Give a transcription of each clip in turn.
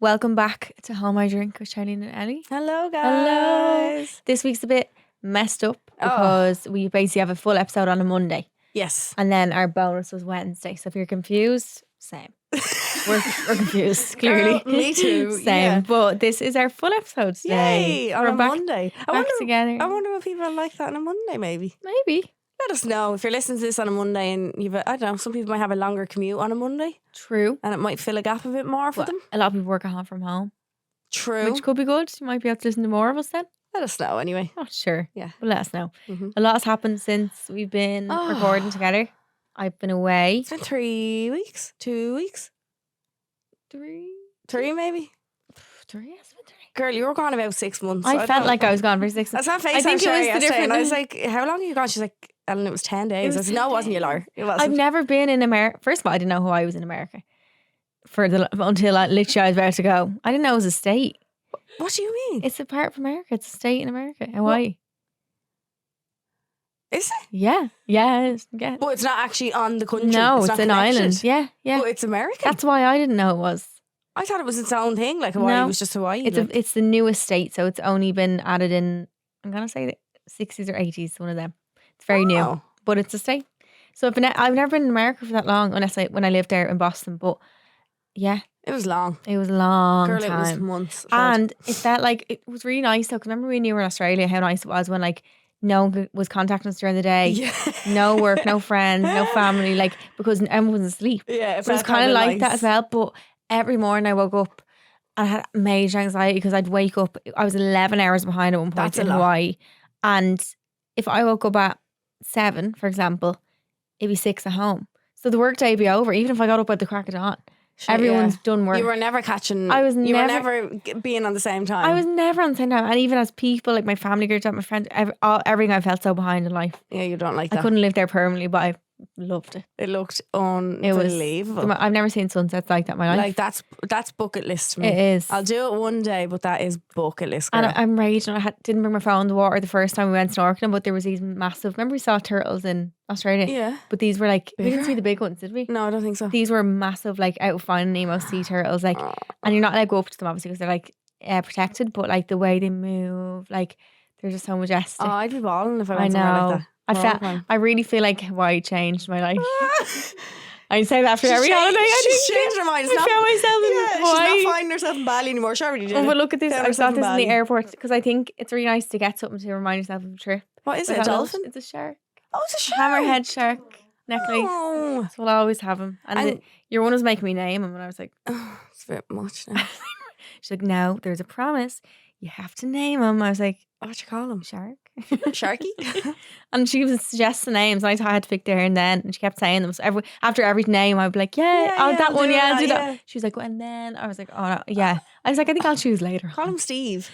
Welcome back to How My Drink with Charleen and Ellie. Hello, guys. Hello. This week's a bit messed up because we basically have a full episode on a Monday. Yes. And then our bonus was Wednesday. So if you're confused, same. We're confused, clearly. Girl, me too. Same. Yeah. But this is our full episode today. Yay, on We're a back, Monday. back together. I wonder what people are like that on a Monday, maybe. Maybe. Let us know if you're listening to this on a Monday and I don't know, some people might have a longer commute on a Monday. True. And it might fill a gap a bit more for them. A lot of people work at home from home. True. Which could be good. You might be able to listen to more of us then. Let us know anyway. Not sure. Yeah. But let us know. Mm-hmm. A lot has happened since we've been recording together. I've been away. It's been 3 weeks? 2 weeks? 3 maybe? 3, yes, it's been 3. Girl, you were gone about 6 months. I felt like I was gone for 6 I months. saw FaceTime I think it was the yesterday different. and I was like, how long are you gone? She's like, Ellen, it was 10 days. I said, no, it wasn't, you liar. It wasn't. I've never been in America. First of all, I didn't know who I was in America until literally I was about to go. I didn't know it was a state. What do you mean? It's a part of America. It's a state in America. Hawaii. Is it? Yeah. Yeah. Yeah. But it's not actually on the country. No, it's not an connected. island. Yeah. Yeah. But it's American. That's why I didn't know it was. I thought it was its own thing. Like Hawaii was just Hawaii. It's the newest state, so it's only been added in. I'm gonna say the 60s or 80s. One of them. It's very new, but it's a state. So I've never been in America for that long, unless when I lived there in Boston. But yeah, it was long. It was a long Girl, time. It was months. And it felt like it was really nice though. Because remember when you were in Australia, how nice it was when like no one was contacting us during the day. Yeah. No work, no friends, no family. Like because everyone was asleep. Yeah, it was kind of like that as well. But every morning I woke up and I had major anxiety because I'd wake up. I was 11 hours behind at one point in Hawaii, and if I woke up at 7, for example, it'd be 6 at home. So the work day would be over. Even if I got up at the crack of dawn. Everyone's done work. You were never catching. You were never being on the same time. I was never on the same time, and even as people, like my family group, my friends, everything, I felt so behind in life. Yeah, you don't like that. I couldn't live there permanently, but I loved it. It looked unbelievable. I've never seen sunsets like that in my life. Like that's bucket list to me. It is. I'll do it one day, but that is bucket list. Girl. And I'm raging. Didn't bring my phone in the water the first time we went snorkeling, but there was these massive. Remember we saw turtles in Australia? Yeah. But these were like bigger? We didn't see the big ones, did we? No, I don't think so. These were massive, like out of Finding Nemo sea turtles, like, and you're not allowed to go up to them obviously because they're like protected, but like the way they move, like they're just so majestic. Oh, I'd be balling if I went somewhere like that. I really feel like Hawaii changed my life. I say that after every holiday. She's changed her mind. I found myself in Hawaii. She's not finding herself in Bali anymore. She already did. Oh, but look at this. I saw this in the airport because I think it's really nice to get something to remind yourself of a trip. What is it? A dolphin? It's a shark. Oh, it's a shark. Hammerhead shark necklace. Oh. So I'll always have him. And your one was making me name him, and I was like, oh, it's a bit much now. She's like, no, there's a promise. You have to name him. I was like, what you call him? Shark. Sharky? And she was suggesting names, and I had to pick there and then, and she kept saying them. So after every name, I'd be like, that one, I'll do that. She was like, well, and then I was like, oh, no, yeah. I was like, I think I'll choose later. Call him Steve.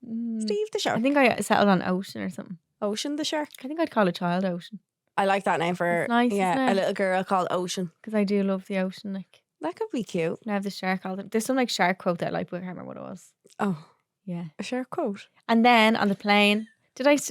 Steve the shark. I think I settled on Ocean or something. Ocean the shark. I think I'd call a child Ocean. I like that name for nice, a little girl called Ocean. Because I do love the ocean. Like that could be cute. And I have the shark all the. There's some like shark quote that I like, but I can't remember what it was. Oh, yeah, a shark quote. And then on the plane, there's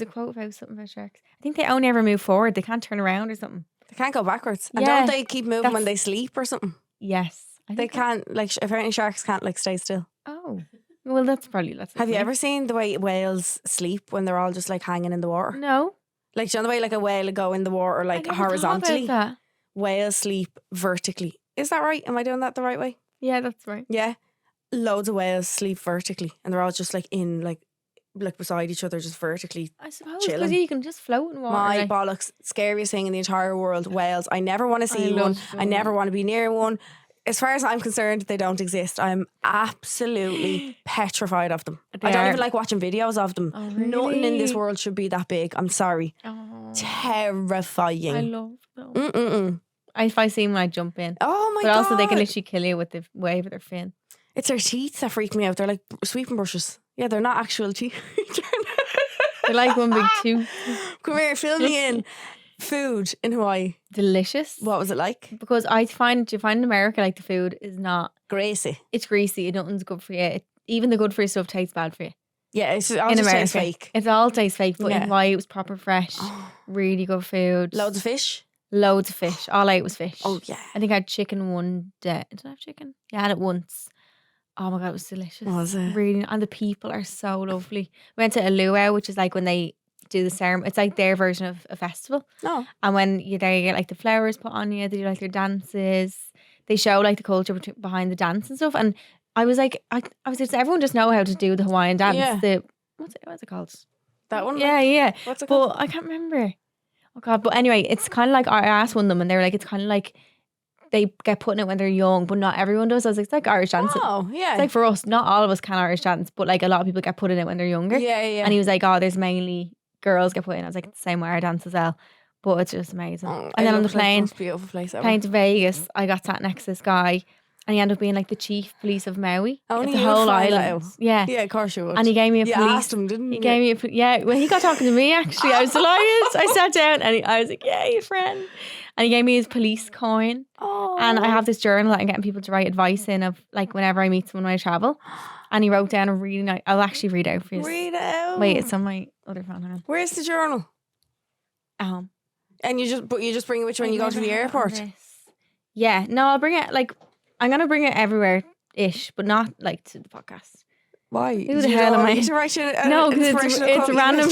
a quote about something about sharks. I think they only ever move forward. They can't turn around or something. They can't go backwards. And don't they keep moving when they sleep or something? Yes, they can't. Like apparently sharks can't like stay still. Oh, well, that's Have you ever seen the way whales sleep when they're all just like hanging in the water? No. Like, do you know the way like a whale would go in the water like horizontally? That. Whales sleep vertically. Is that right? Am I doing that the right way? Yeah, that's right. Yeah. Loads of whales sleep vertically and they're all just like in like beside each other, just vertically. I suppose because you can just float in water. My bollocks, scariest thing in the entire world, whales. I never want to see one. I never want to be near one. As far as I'm concerned, they don't exist. I'm absolutely petrified of them. I don't even like watching videos of them. Oh, really? Nothing in this world should be that big. I'm sorry. Oh. Terrifying. I love them. If I see them, I jump in. Oh my god! But also, they can literally kill you with the wave of their fin. It's their teeth that freak me out. They're like sweeping brushes. Yeah, they're not actual teeth. They're like one big tooth. Come here, fill me in. Food in Hawaii. Delicious. What was it like? Because you find in America like the food is not greasy. It's greasy. Nothing's good for you. Even the good for you stuff tastes bad for you. Yeah, it's all in America. Tastes fake. It's all tastes fake. But in Hawaii it was proper fresh. Really good food. Loads of fish. Loads of fish. All I ate was fish. Oh yeah. I think I had chicken one day. Did I have chicken? Yeah, I had it once. Oh my God, it was delicious. Was it? Really, and the people are so lovely. We went to a luau, which is like when they do the ceremony. It's like their version of a festival. No. And when you're there, you get like the flowers put on you. They do like their dances. They show like the culture behind the dance and stuff. And I was like, I was like, does everyone just know how to do the Hawaiian dance? Yeah. What's it called? That one? Yeah. What's it But called? I can't remember. Oh God. But anyway, it's kind of like, I asked one of them and they were like, it's kind of like they get put in it when they're young, but not everyone does. I was like, it's like Irish dancing. Oh, yeah. It's like for us, not all of us can Irish dance, but like a lot of people get put in it when they're younger. Yeah. And he was like, oh, there's mainly girls get put in. I was like, it's the same way I dance as well. But it's just amazing. And then on the plane, beautiful place ever. plane to Vegas, I got sat next to this guy and he ended up being like the chief police of Maui. Only the you whole would find island. that out. Yeah. Yeah, of course you would. And he gave me a You police. asked him, didn't you? He gave me well, he got talking to me actually. I was delighted. I sat down and I was like, yay, friend. And he gave me his police coin. Oh. And I have this journal that I'm getting people to write advice in of like whenever I meet someone when I travel. And he wrote down a really nice, I'll actually read out for you. Read it out. Wait, it's on my other phone. Hang on. Where's the journal? At home. And you just bring it with you when you go to the airport? Yeah. No, I'll bring it I'm going to bring it everywhere-ish, but not like to the podcast. Why? Who the hell am I? To write you No, because it's random.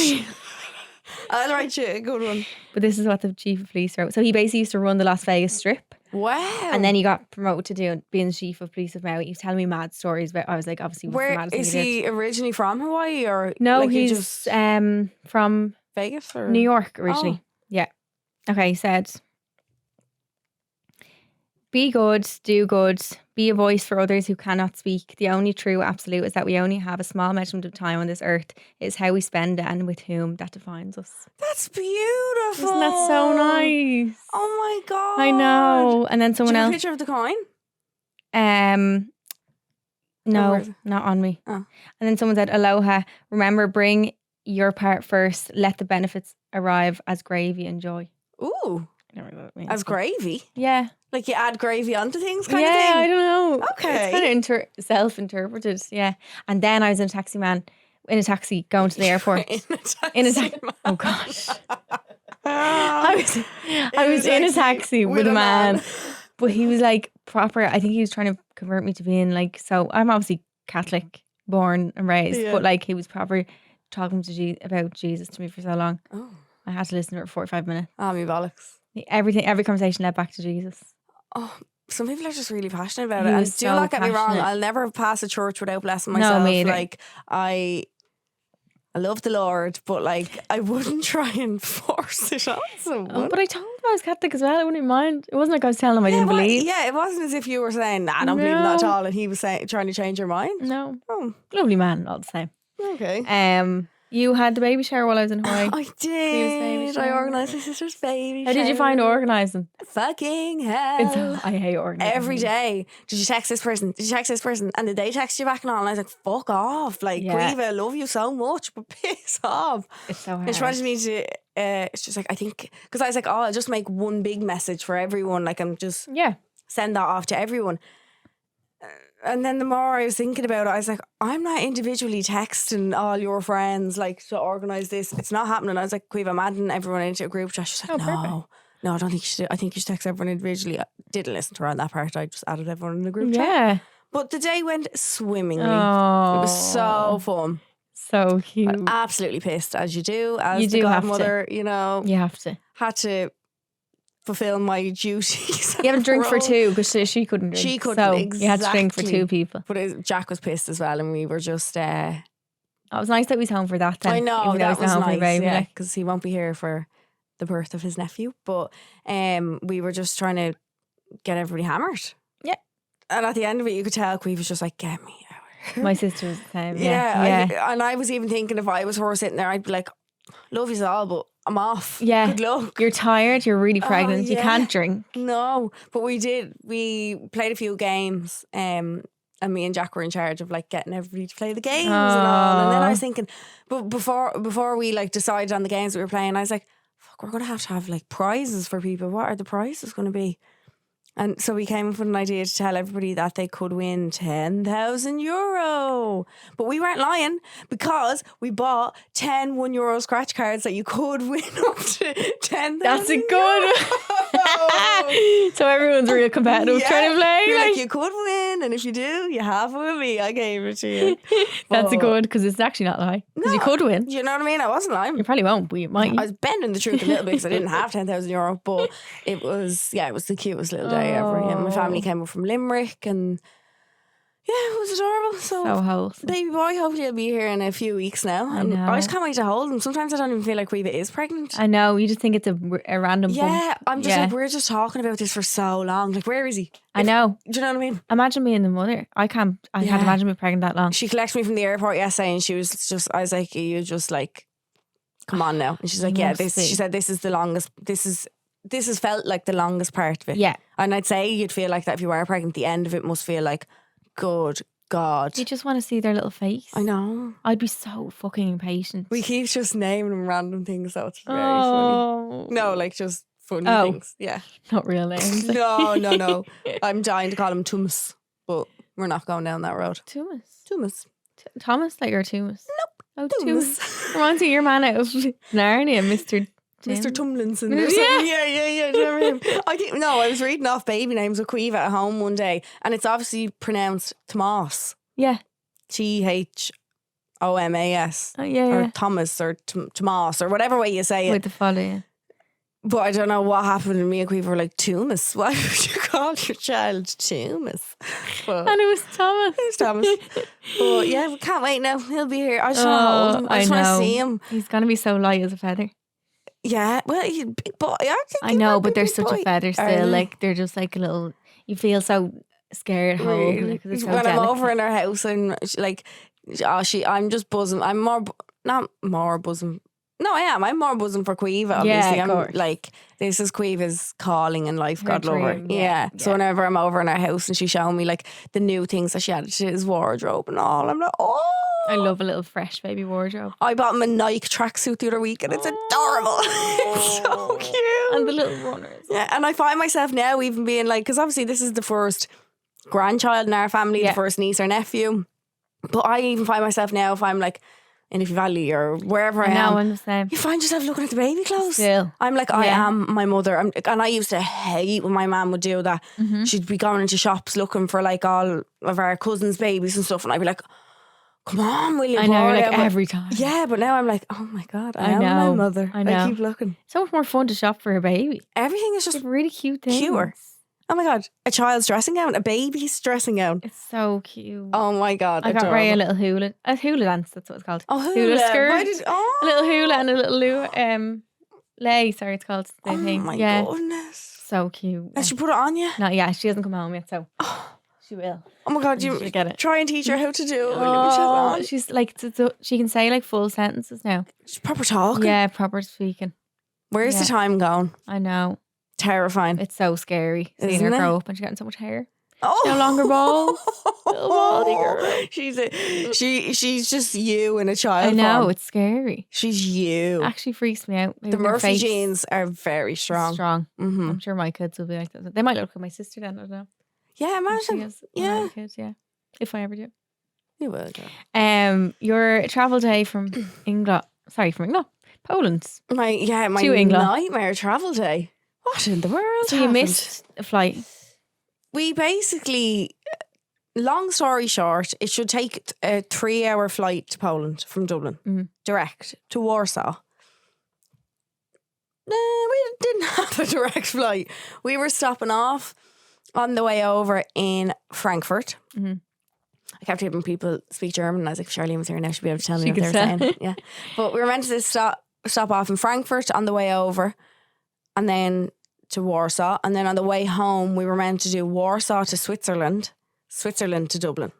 I'll write you a good one. But this is what the chief of police wrote. So he basically used to run the Las Vegas Strip. Wow. And then he got promoted to being the chief of police of Maui. He was telling me mad stories about, I was like, obviously, what's the Where maddest thing is he did? he originally from? Hawaii or No, like he's just from Vegas or New York originally. Oh. Yeah. Okay, he said, be good, do good, be a voice for others who cannot speak. The only true absolute is that we only have a small measurement of time on this earth. It is how we spend it and with whom that defines us. That's beautiful. Isn't that so nice? Oh my God. I know. And then someone Do you have a else. picture of the coin? No, where is it? not on me. Oh. And then someone said, aloha, remember, bring your part first. Let the benefits arrive as gravy and joy. Ooh. I don't know what that means. As gravy? Yeah. Like you add gravy onto things kind of Yeah, thing? I don't know. Okay. It's kind of self-interpreted, yeah. And then I was in a taxi going to the airport. In a taxi. Oh gosh. I was in a taxi with a man. But he was like proper, I think he was trying to convert me to being like, so I'm obviously Catholic, born and raised, but like he was proper talking to about Jesus to me for so long. Oh. I had to listen to it for 45 minutes. Ah, me bollocks. Every conversation led back to Jesus. Oh, some people are just really passionate about He it. And was do so not get me wrong, passionate. I'll never pass a church without blessing No, myself. me either. Like I love the Lord, but like I wouldn't try and force it on someone. Oh, but I told him I was Catholic as well. I wouldn't mind. It wasn't like I was telling him I didn't believe. Yeah, it wasn't as if you were saying, nah, I don't believe in that at all, and he was trying to change your mind. No. Oh, Lovely man, all the same. okay. You had the baby shower while I was in Hawaii. I did. I shower. organised my sister's baby How did you find organising? Fucking hell. I hate organising. Every day. Did you text this person? Did you text this person? And did they text you back and all? And I was like, fuck off. Like, Yeah. Guiva, I love you so much, but piss off. It's so hard. And she wanted me to, it's just like, I think, because I was like, oh, I'll just make one big message for everyone. Like, I'm just send that off to everyone. And then the more I was thinking about it, I was like, I'm not individually texting all your friends like to organise this. It's not happening. I was like, Quiva, I'm adding everyone into a group chat. She's like, no, I don't think you should. I think you should text everyone individually. I didn't listen to her on that part. I just added everyone in the group chat. Yeah. But the day went swimmingly. Oh. It was so fun. So cute. Absolutely pissed, as you do. As You the do have godmother, you know, You have to. had to fulfill my duties. You have a drink for two because she couldn't drink. She couldn't, So you had to drink for exactly. two people. But Jack was pissed as well, and we were just. It was nice that we was home for that then. I know even though that he's not was home for the nice, baby, yeah, like. because he won't be here for the birth of his nephew. But we were just trying to get everybody hammered. Yeah. And at the end of it, you could tell Queeve was just like, "Get me out." My sister was the same. Yeah, Yeah. and I was even thinking if I was her sitting there, I'd be like, "Love you all, but I'm off. Yeah. Good luck." You're tired. You're really pregnant. You yeah. can't drink. No, but we did. We played a few games, and me and Jack were in charge of like getting everybody to play the games and all. And then I was thinking, but before we like decided on the games we were playing, I was like, "Fuck, we're gonna have like prizes for people. What are the prizes going to be?" And so we came up with an idea to tell everybody that they could win €10,000. But we weren't lying because we bought 10 €1 scratch cards that you could win up to 10,000. That's a good Oh. So everyone's real competitive trying to play. You're like, you could win, and if you do, you have with me. I gave it to you. That's a good, because it's actually not a lie. Because you could win. You know what I mean? I wasn't lying. You probably won't, but you might. I was bending the truth a little bit because I didn't have €10,000, but it was the cutest little day ever. Yeah, my family came up from Limerick, and yeah, it was adorable. So wholesome. Baby boy, hopefully he'll be here in a few weeks now. And I just can't wait to hold him. Sometimes I don't even feel like Quiva is pregnant. I know, you just think it's a random bump. I'm just like, we're just talking about this for so long. Like, where is he? I know. Do you know what I mean? Imagine being the mother. I can't imagine being pregnant that long. She collected me from the airport yesterday, and she was just, I was like, you just like, come on now. And she's like, she said, this is the longest, this has felt like the longest part of it. Yeah. And I'd say you'd feel like that if you are pregnant, the end of it must feel like, good God. You just want to see their little face. I know. I'd be so fucking impatient. We keep just naming them random things, so it's very funny. No, like just funny things. Yeah. Not real names. No. I'm dying to call him Tumas, but we're not going down that road. Tumas. Thomas, like your Tumas? Nope. Oh, Tumas. Reminds me of your man out of Narnia, Mr. Tumlinson or something. Yeah. Do you remember him? I was reading off baby names with Quiva at home one day, and it's obviously pronounced Tomas. Yeah. Thomas. Oh, yeah. Or Thomas or Tomas or whatever way you say it. With the follow, yeah. But I don't know what happened, and me and Quiva were like, Tumas. Why would you call your child Tumas? And it was Thomas. It was Thomas. But yeah, we can't wait now. He'll be here. I just want to hold him. I just want to see him. He's going to be so light as a feather. Yeah, well, he's a big boy. I know, but they're such a feather still. Like, they're just like a little, you feel so scared holding it because it's so when delicate. I'm over in her house and like, I'm just buzzing. I'm not more buzzing. No, I am. I'm more buzzing for Quiva, obviously. Yeah, of course. I'm like, this is Quiva's calling in life, God love her. Yeah. So whenever I'm over in her house and she's showing me like the new things that she added to his wardrobe and all, I'm like, oh. I love a little fresh baby wardrobe. I bought him a Nike tracksuit the other week and it's adorable. It's so cute. And the little runners. Yeah, and I find myself now even being like, because obviously this is the first grandchild in our family, the first niece or nephew. But I even find myself now, if I'm like in Ify Valley or wherever I am, I'm the same. you find yourself looking at the baby clothes. Still. I'm like, I am my mother. And I used to hate when my mum would do that. She'd be going into shops looking for like all of our cousins' babies and stuff. And I'd be like, come on, will you? I know, like every time. Yeah, but now I'm like, oh my God, I am my mother. I know. I keep looking. So much more fun to shop for a baby. Everything is just really cute things. Cuter. Oh my God, a child's dressing gown, a baby's dressing gown. It's so cute. Oh my God, I got Ray a little hula dance, that's what it's called. Oh, hula skirt. A little hula and a little lei, sorry, it's called. Oh my goodness. So cute. And she put it on you? Not yet, she hasn't come home yet, so she will. Oh my God, you get it. Try and teach her how to do it. Oh, she's like, she can say like full sentences now. She's proper talking. Yeah, proper speaking. Where's the time going? I know. Terrifying. It's so scary seeing her grow up and she's getting so much hair. Oh, no longer balls. Little baldy girl. She's just you in a child. I know, form. It's scary. She's you. Actually freaks me out. The Murphy genes are very strong. I'm sure my kids will be like that. They might look like my sister then, I don't know. Yeah, imagine. Kids, if I ever do. You will go. Your travel day from England. Poland. My nightmare travel day. What in the world? So you missed a flight. We basically, long story short, it should take a 3-hour flight to Poland from Dublin, direct to Warsaw. We didn't have a direct flight. We were stopping off on the way over in Frankfurt. I kept hearing people speak German, and I was like, if Charleen was here now, she'd be able to tell me what they were saying. Yeah, but we were meant to stop off in Frankfurt on the way over, and then to Warsaw, and then on the way home we were meant to do Warsaw to Switzerland to Dublin.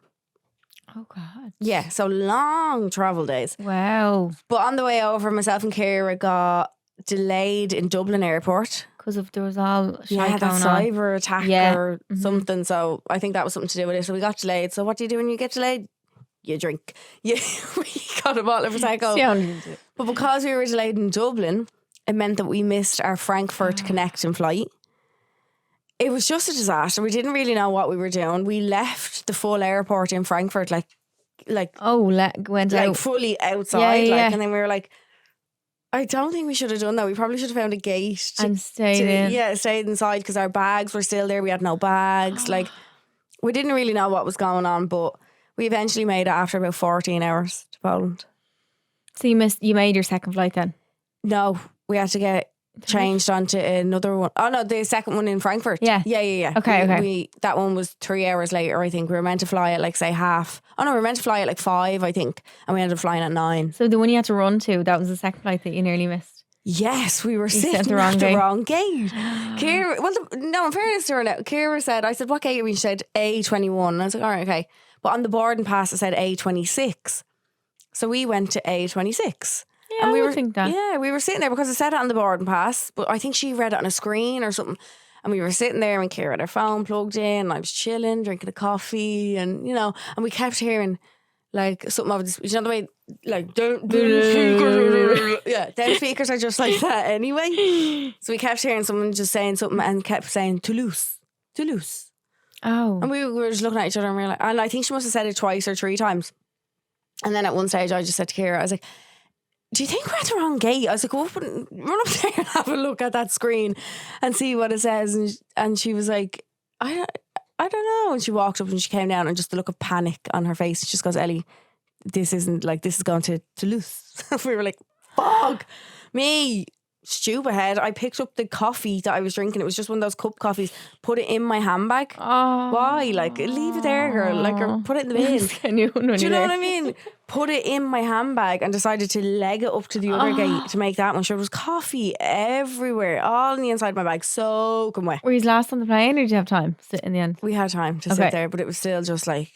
Oh God. Yeah, so long travel days. Wow. But on the way over, myself and Ciara got delayed in Dublin airport because there was all that cyber attack or something. So I think that was something to do with it. So we got delayed. So what do you do when you get delayed? You drink. We got a bottle of Prosecco. But because we were delayed in Dublin, it meant that we missed our Frankfurt connecting flight. It was just a disaster. We didn't really know what we were doing. We left the full airport in Frankfurt went out fully outside. And then we were like, I don't think we should have done that. We probably should have found a gate and stayed in. Yeah, stayed inside because our bags were still there. We had no bags. Like, we didn't really know what was going on, but we eventually made it after about 14 hours to Poland. So you made your second flight then? No, we had to get changed onto another one. Oh no, the second one in Frankfurt. Yeah. Okay. That one was 3 hours later, I think. We were meant to fly at like, say, half. Oh no, we were meant to fly at like 5, I think. And we ended up flying at 9. So the one you had to run to, that was the second flight that you nearly missed? Yes, we were sitting at the wrong gate. Kira, no, in fairness to her now, Kira said, I said, what gate are we? She said A21. And I was like, all right, okay. But on the boarding pass, it said A26. So we went to A26. Yeah, and I would think that. Yeah, we were sitting there because it said it on the boarding pass, but I think she read it on a screen or something. And we were sitting there and Kira had her phone plugged in and I was chilling, drinking a coffee and, you know, and we kept hearing like something over this, you know the way, like, yeah, them speakers are just like that anyway. So we kept hearing someone just saying something and kept saying Toulouse. Oh. And we were just looking at each other and we were like, and I think she must have said it twice or 3 times. And then at one stage I just said to Kira, I was like, do you think we're at the wrong gate? I was like, go up and run up there and have a look at that screen and see what it says. And she was like, I don't know. And she walked up and she came down and just the look of panic on her face. She just goes, Ellie, this is going to Toulouse. We were like, fuck me. Stupid head. I picked up the coffee that I was drinking. It was just one of those cup coffees. Put it in my handbag. Oh. Why? Like, leave it there, girl. Like, or put it in the bin. Do you know what I mean? Put it in my handbag and decided to leg it up to the other gate to make that one. Sure, there was coffee everywhere, all on the inside of my bag, soaking wet. Were you last on the plane or did you have time to sit in the end? We had time to sit there, but it was still just like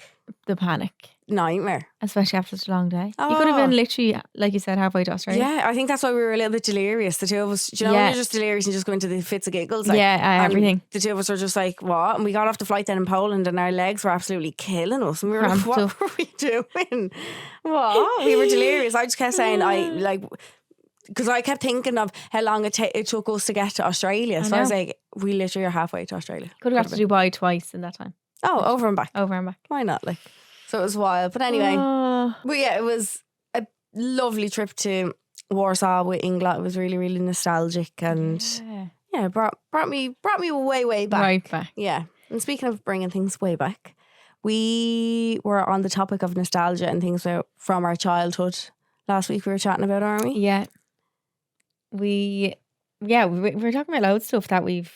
the panic. Nightmare. Especially after such a long day. You could have been literally, like you said, halfway to Australia. Yeah, I think that's why we were a little bit delirious, the two of us. Do you know when you're just delirious and just go into the fits of giggles? Like, everything. The two of us were just like, what? And we got off the flight then in Poland and our legs were absolutely killing us. And we were like, what were we doing? What? We were delirious. I just kept saying, because I kept thinking of how long it took us to get to Australia. So I was like, we literally are halfway to Australia. Could have got to Dubai twice in that time. Oh, over and back. Why not? Like, so it was wild. But anyway, but yeah, it was a lovely trip to Warsaw with Ingla. It was really, really nostalgic and brought me way back. Right back. Yeah. And speaking of bringing things way back, we were on the topic of nostalgia and things from our childhood. Last week we were chatting about, aren't we? Yeah. We were talking about loads of stuff that we've.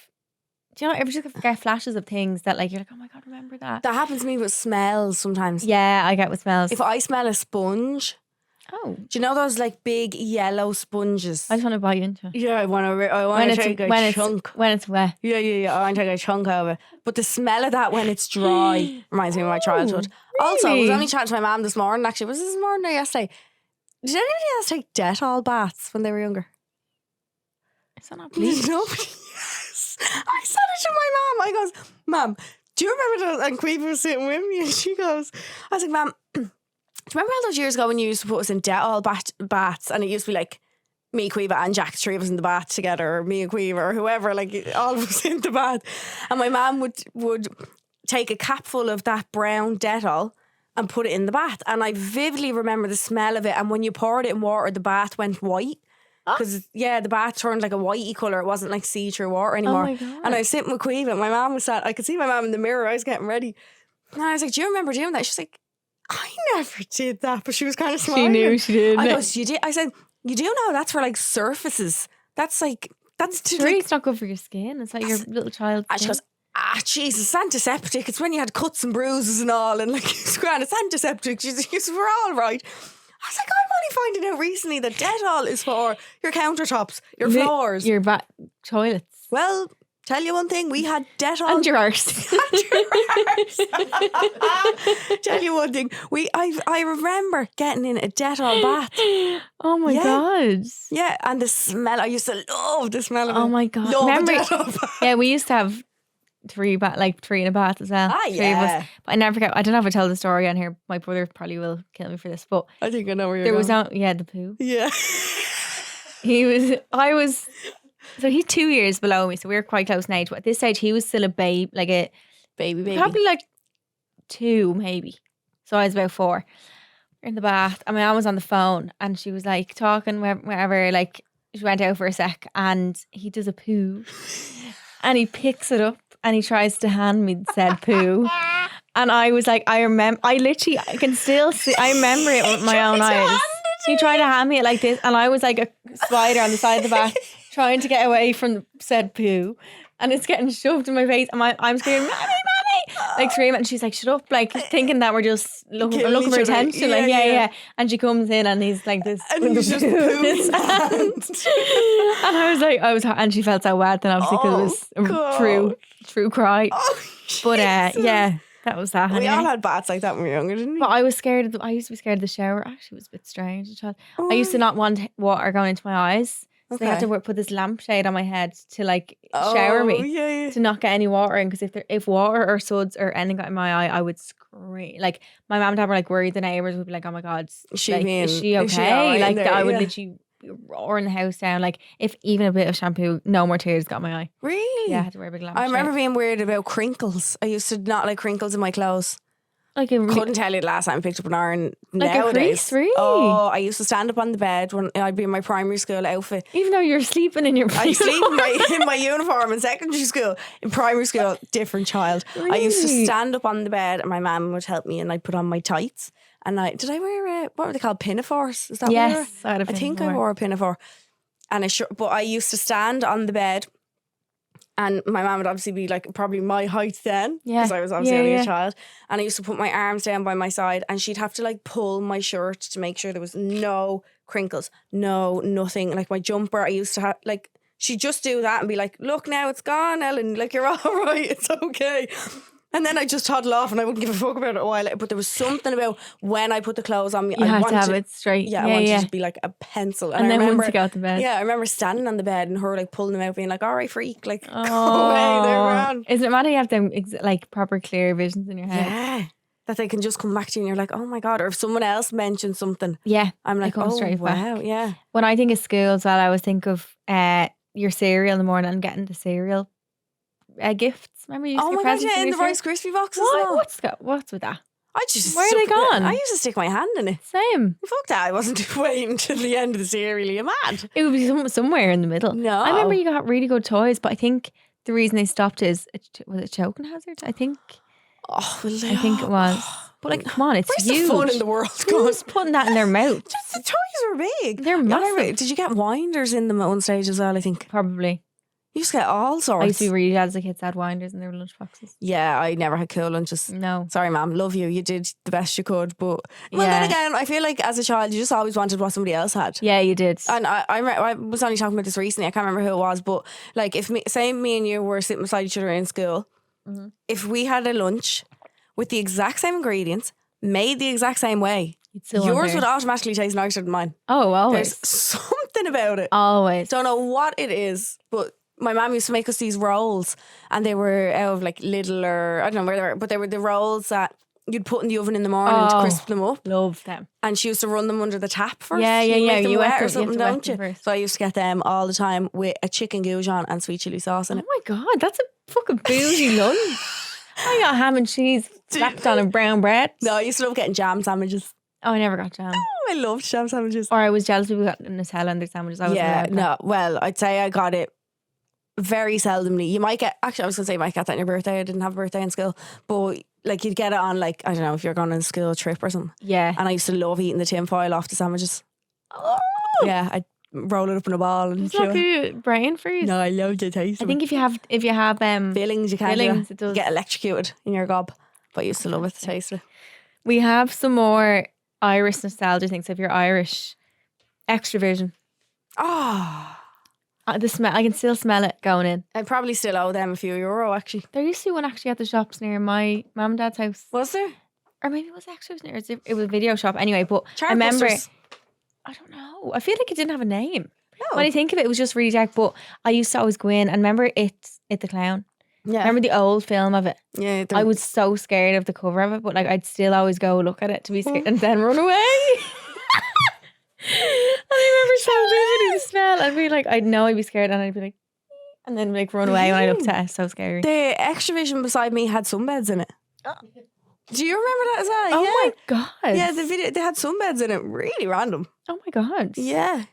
Do you know, ever just get flashes of things that like you're like, oh my God, remember that? That happens to me with smells sometimes. Yeah, I get with smells. If I smell a sponge. Oh. Do you know those like big yellow sponges? I just want to bite into it. Yeah, I want to take a chunk. When it's wet. Yeah. I want to take a chunk out of it. But the smell of that when it's dry reminds me of my childhood. Really? Also, I was only chatting to my mum this morning, actually. Was this morning or yesterday? Did anybody else take Dettol baths when they were younger? Is that not bleach? Nobody. I said it to my mum. I goes, Mum, do you remember that? And Queeve was sitting with me and she goes, I was like, Mum, do you remember all those years ago when you used to put us in Dettol baths and it used to be like me, Queeve and Jack, 3 of us in the bath together, or me and Queeve or whoever, like all of us in the bath. And my mum would take a capful of that brown Dettol and put it in the bath. And I vividly remember the smell of it. And when you poured it in water, the bath went white. Because, the bath turned like a whitey colour. It wasn't like see-through water anymore. Oh my God. And I was sitting with Queeve and my mum was sat. I could see my mum in the mirror. I was getting ready. And I was like, do you remember doing that? She's like, I never did that. But she was kind of smiling. She knew she did. I goes, you did? I said, you do know that's for like surfaces. That's like, that's to like, it's not good for your skin. It's like your little child. And she goes, Jesus, it's antiseptic. It's when you had cuts and bruises and all. And like, it's grand, it's antiseptic. We're all right. I was like, I'm only finding out recently that Dettol is for your countertops, your floors. Your toilets. Well, tell you one thing, we had Dettol. And your arse. Tell you one thing, I remember getting in a Dettol bath. Oh my God. Yeah, and the smell, I used to love the smell of it. Oh my God. Remember, yeah, we used to have 3 in a bath as well. Yeah. Of us. But I never forget. I don't know if I tell the story on here. My brother probably will kill me for this. But I think I know where you're going. The poo. Yeah. So he's 2 years below me. So we were quite close in age. But at this stage, he was still a babe, like a baby. Probably like 2, maybe. So I was about 4. We're in the bath. And my mum was on the phone. And she was like talking, whatever, like. she went out for a sec and he does a poo and he picks it up and he tries to hand me said poo. And I was like, I can still see, I remember it with my own eyes. He tried to hand me it like this and I was like a spider on the side of the back trying to get away from the said poo. And it's getting shoved in my face and I'm screaming, Mommy, like screaming, and she's like, shut up, like thinking that we're just looking for attention. Yeah. And she comes in and he's like this and he's just poo in his hand. And I was and she felt so bad then obviously because it was a true cry. But yeah, that was that. We all had bats like that when we were younger, didn't we? But I was scared I used to be scared of the shower. Actually, it was a bit strange. I used to not want water going into my eyes. So they had to put this lampshade on my head to like shower me to not get any water in, because if water or suds or anything got in my eye, I would scream. Like my mom and dad were like worried. The neighbours would be like, "Oh my god, is she okay?" Like I would literally roaring the house down. Like if even a bit of shampoo, no more tears got my eye. Really? Yeah, I had to wear a big lampshade. I remember being weird about crinkles. I used to not like crinkles in my clothes. Like couldn't tell you the last time I picked up an iron. Like nowadays. A crease, really? Oh, I used to stand up on the bed when I'd be in my primary school outfit. Even though you're sleeping in your I sleep in my uniform in secondary school. In primary school, different child. Really? I used to stand up on the bed and my mum would help me and I'd put on my tights. And did I wear what were they called? Pinafores? Is that yes, what I think I wore a pinafore. And but I used to stand on the bed. And my mum would obviously be like probably my height then, because I was obviously only a child. And I used to put my arms down by my side and she'd have to like pull my shirt to make sure there was no crinkles, nothing. Like my jumper, I used to have like, she'd just do that and be like, look now, it's gone, Ellen. Like, you're all right, it's okay. And then I just toddle off and I wouldn't give a fuck about it a while later. But there was something about when I put the clothes on me, I wanted to have it straight. Yeah, I wanted to be like a pencil. And then once you got to bed. Yeah, I remember standing on the bed and her like pulling them out, being like, all right, freak, like, go away, they're gone. Isn't it mad you have them like proper clear visions in your head? Yeah. That they can just come back to you and you're like, oh my God. Or if someone else mentions something. Yeah. I'm like, oh, straight wow, back. yeah. When I think of school as well, I always think of your cereal in the morning and getting the cereal gifts. Remember you used to get presents in the Rice Krispie boxes. What's with that? I just where are they gone? I used to stick my hand in it. Same. Fuck that! I wasn't waiting till the end of the cereal. Are you mad? It would be somewhere in the middle. No, I remember you got really good toys, but I think the reason they stopped was it choking hazard. I think. Oh, well, I think it was. But like, come on, it's where's huge. the fun in the world? Who's putting that in their mouth? Just the toys were big. They're massive. Did you get winders in them at one stage as well? I think probably. You used to get all sorts. I used to be really glad as the kids had winders in their lunch boxes. Yeah, I never had cool lunches. No. Sorry, ma'am. Love you. You did the best you could. But then again, I feel like as a child, you just always wanted what somebody else had. Yeah, you did. And I was only talking about this recently. I can't remember who it was. But like, if me and you were sitting beside each other in school, if we had a lunch with the exact same ingredients, made the exact same way, yours would automatically taste nicer than mine. Oh, always. There's something about it. Always. Don't know what it is, but my mum used to make us these rolls and they were out of like Lidl or I don't know where they were, but they were the rolls that you'd put in the oven in the morning to crisp them up. Love them. And she used to run them under the tap first. Yeah. You wet them or something, don't you? First. So I used to get them all the time with a chicken goujon and sweet chilli sauce in it. Oh my God, that's a fucking bougie lunch. I got ham and cheese slapped on a brown bread. No, I used to love getting jam sandwiches. Oh, I never got jam. Oh, I loved jam sandwiches. Or I was jealous people got Nutella in their sandwiches. Well, I'd say I got it very seldomly. You might get, actually I was going to say you might get that on your birthday. I didn't have a birthday in school, but like you'd get it on like, I don't know, if you're going on a school trip or something. Yeah. And I used to love eating the tin foil off the sandwiches. Oh. Yeah, I'd roll it up in a ball and it's not good brain freeze. No, I love the taste. I think if you have fillings, you can't it does. get electrocuted in your gob. But I used to love it, the taste of it. We have some more Irish nostalgia things. So if you're Irish, extravision. Oh, the smell, I can still smell it going in. I probably still owe them a few euro actually. There used to be one actually at the shops near my mum and dad's house. Was there? Or maybe it was actually near, it was a video shop anyway, but I remember I don't know. I feel like it didn't have a name. No. When I think of it, it was just really dark, but I used to always go in and remember It the Clown. Yeah. Remember the old film of it? Yeah. I was so scared of the cover of it, but like I'd still always go look at it to be scared and then run away. I remember so vividly the smell. I'd be like, I'd know I'd be scared and I'd be like, and then like run away when I looked at it. So scary. The Extravision beside me had sunbeds in it. Oh. Do you remember that as well? Oh my God. Yeah, the video, they had sunbeds in it. Really random. Oh my God. Yeah.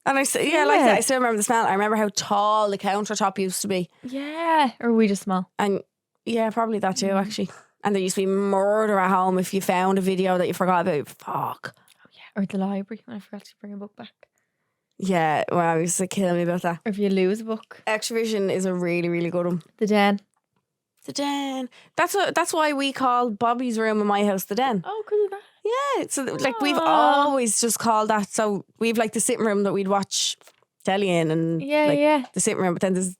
And I still remember the smell. I remember how tall the countertop used to be. Yeah. Or were we just small? And yeah, probably that too, actually. And there used to be murder at home if you found a video that you forgot about. Fuck. Oh, yeah. Or the library when I forgot to bring a book back. Yeah, well, it used to kill me about that. Or if you lose a book. Extravision is a really, really good one. The den. The den. That's why we call Bobby's room in my house the den. Oh, because of that. Yeah, so like we've always just called that. So we've like the sitting room that we'd watch telly in, and the sitting room. But then there's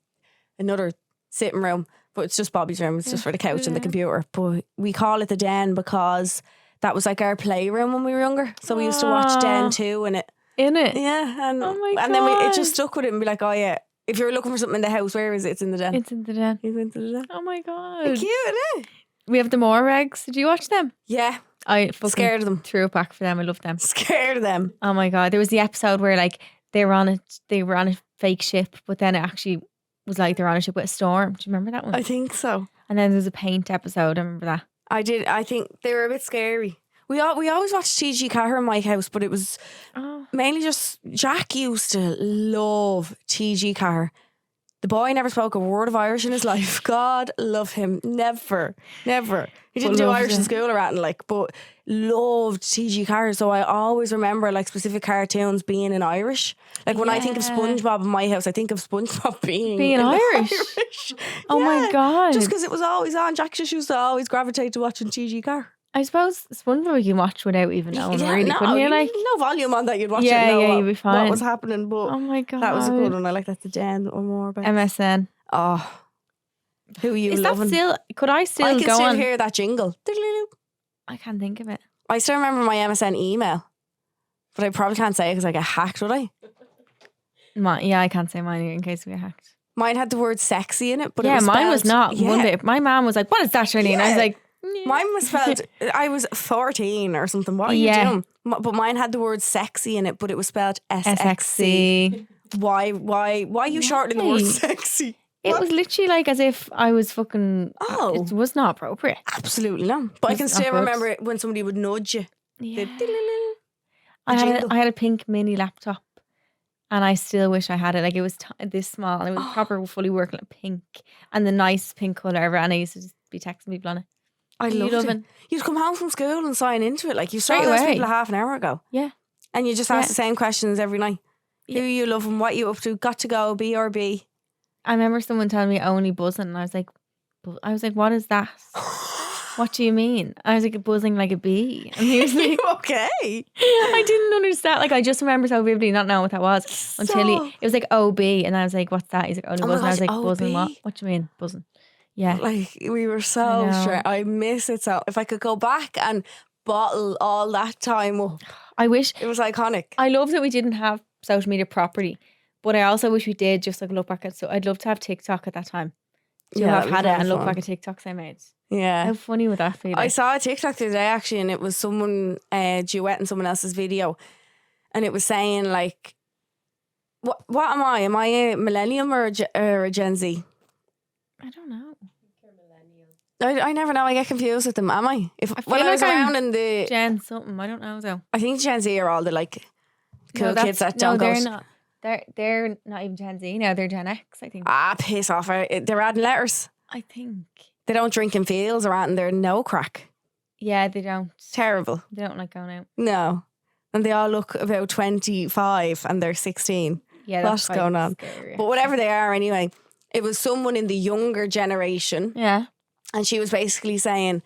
another sitting room, but it's just Bobby's room. It's just for the couch and the computer. But we call it the den because that was like our playroom when we were younger. So we used to watch Den 2 in it. In it, yeah, and oh my God. And then it just stuck with it and be like, oh yeah, if you're looking for something in the house, where is it? It's in the den. It's in the den. It's into the den. Oh my God, Cute, isn't it? We have the more regs. Did you watch them? Yeah. I fucking scared of them. Threw it back for them. I love them. Scared of them. Oh my God. There was the episode where like they were on a fake ship, but then it actually was like they're on a ship with a storm. Do you remember that one? I think so. And then there's a paint episode. I remember that. I did. I think they were a bit scary. We always watched TG Carr in my house, but it was mainly just Jack used to love TG Carr. The boy never spoke a word of Irish in his life. God love him. Never. He didn't do Irish in school or anything, like, but loved TG Carr. So I always remember like specific cartoons being in Irish. Like when I think of SpongeBob in my house, I think of SpongeBob being Irish. Oh my God. Just because it was always on. Jack just used to always gravitate to watching TG Carr. I suppose SpongeBob you can watch without even knowing, really, couldn't you? Like no volume on that, you'd watch it. Yeah, you'd be fine. What was happening? But oh my God, that was a good one. I like that. The Den or more about MSN. Oh, who are you Is loving? That still? Could I still? I can go still on? hear that jingle. I can't think of it. I still remember my MSN email, but I probably can't say it because I get hacked. Would I? Yeah, I can't say mine in case we get hacked. Mine had the word "sexy" in it, but yeah, it was mine was not. Yeah. One bit. My mom was like, "What is that, Charleen?" And I was like. Mine was spelled. I was 14 or something. What are you doing? But mine had the word "sexy" in it, but it was spelled SXC. Why are you shortening the word "sexy"? It was literally like as if I was fucking. Oh, it was not appropriate. Absolutely not. But I can still remember it when somebody would nudge you. Yeah. I had a pink mini laptop, and I still wish I had it. Like it was this small, and it was proper, fully working, like pink, and the nice pink color ever. And I used to just be texting people on it. I loved it. You'd come home from school and sign into it. Like you saw those people a half an hour ago. Yeah. And you just ask the same questions every night. Who are you loving? What are you up to? Got to go, B or B? I remember someone telling me only buzzing, and I was like, what is that? What do you mean? I was like, buzzing like a bee. And he was like, okay. I didn't understand. Like I just remember so vividly not knowing what that was until it was like OB, and I was like, what's that? He's like, only buzzing. I was like, buzzing what? What do you mean, buzzing? Yeah. Like we were so sure. I miss it so. If I could go back and bottle all that time up. I wish. It was iconic. I love that we didn't have social media properly, but I also wish we did just like look back at, so I'd love to have TikTok at that time. To have had it and look back at TikToks I made. Yeah. How funny would that feel? I saw a TikTok the other day actually, and it was someone duetting someone else's video, and it was saying like, what am I? Am I a millennium or a Gen Z? I don't know. I never know. I get confused with them. Am I? When I was around in the Gen something, I don't know though. I think Gen Z are all the like cool kids that don't go. They're not. They're not even Gen Z now. They're Gen X, I think. Piss off! They're adding letters. I think they don't drink in fields or anything. They're no crack. Yeah, they don't. Terrible. They don't like going out. No, and they all look about 25 and they're 16. Yeah, that's going on. Scary. But whatever they are, anyway, it was someone in the younger generation. Yeah. And she was basically saying,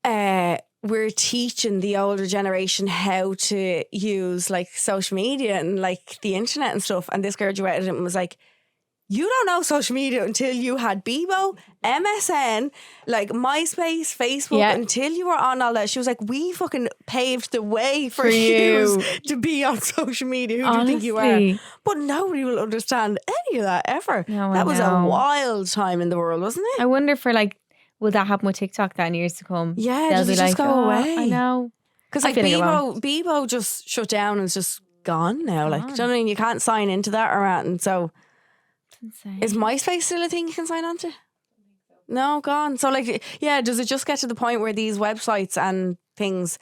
we're teaching the older generation how to use like social media and like the internet and stuff. And this girl duetted and was like, you don't know social media until you had Bebo, MSN, like MySpace, Facebook, until you were on all that. She was like, we fucking paved the way for you to be on social media. Who do you think you are? But nobody will understand any of that ever. No, that was a wild time in the world, wasn't it? I wonder for like, will that happen with TikTok then years to come? Yeah, does it just go away? I know. Because like Bebo just shut down and it's just gone now. Like, do you know what I mean? You can't sign into that or anything. So is MySpace still a thing you can sign on to? No, gone. So like, yeah, does it just get to the point where these websites and things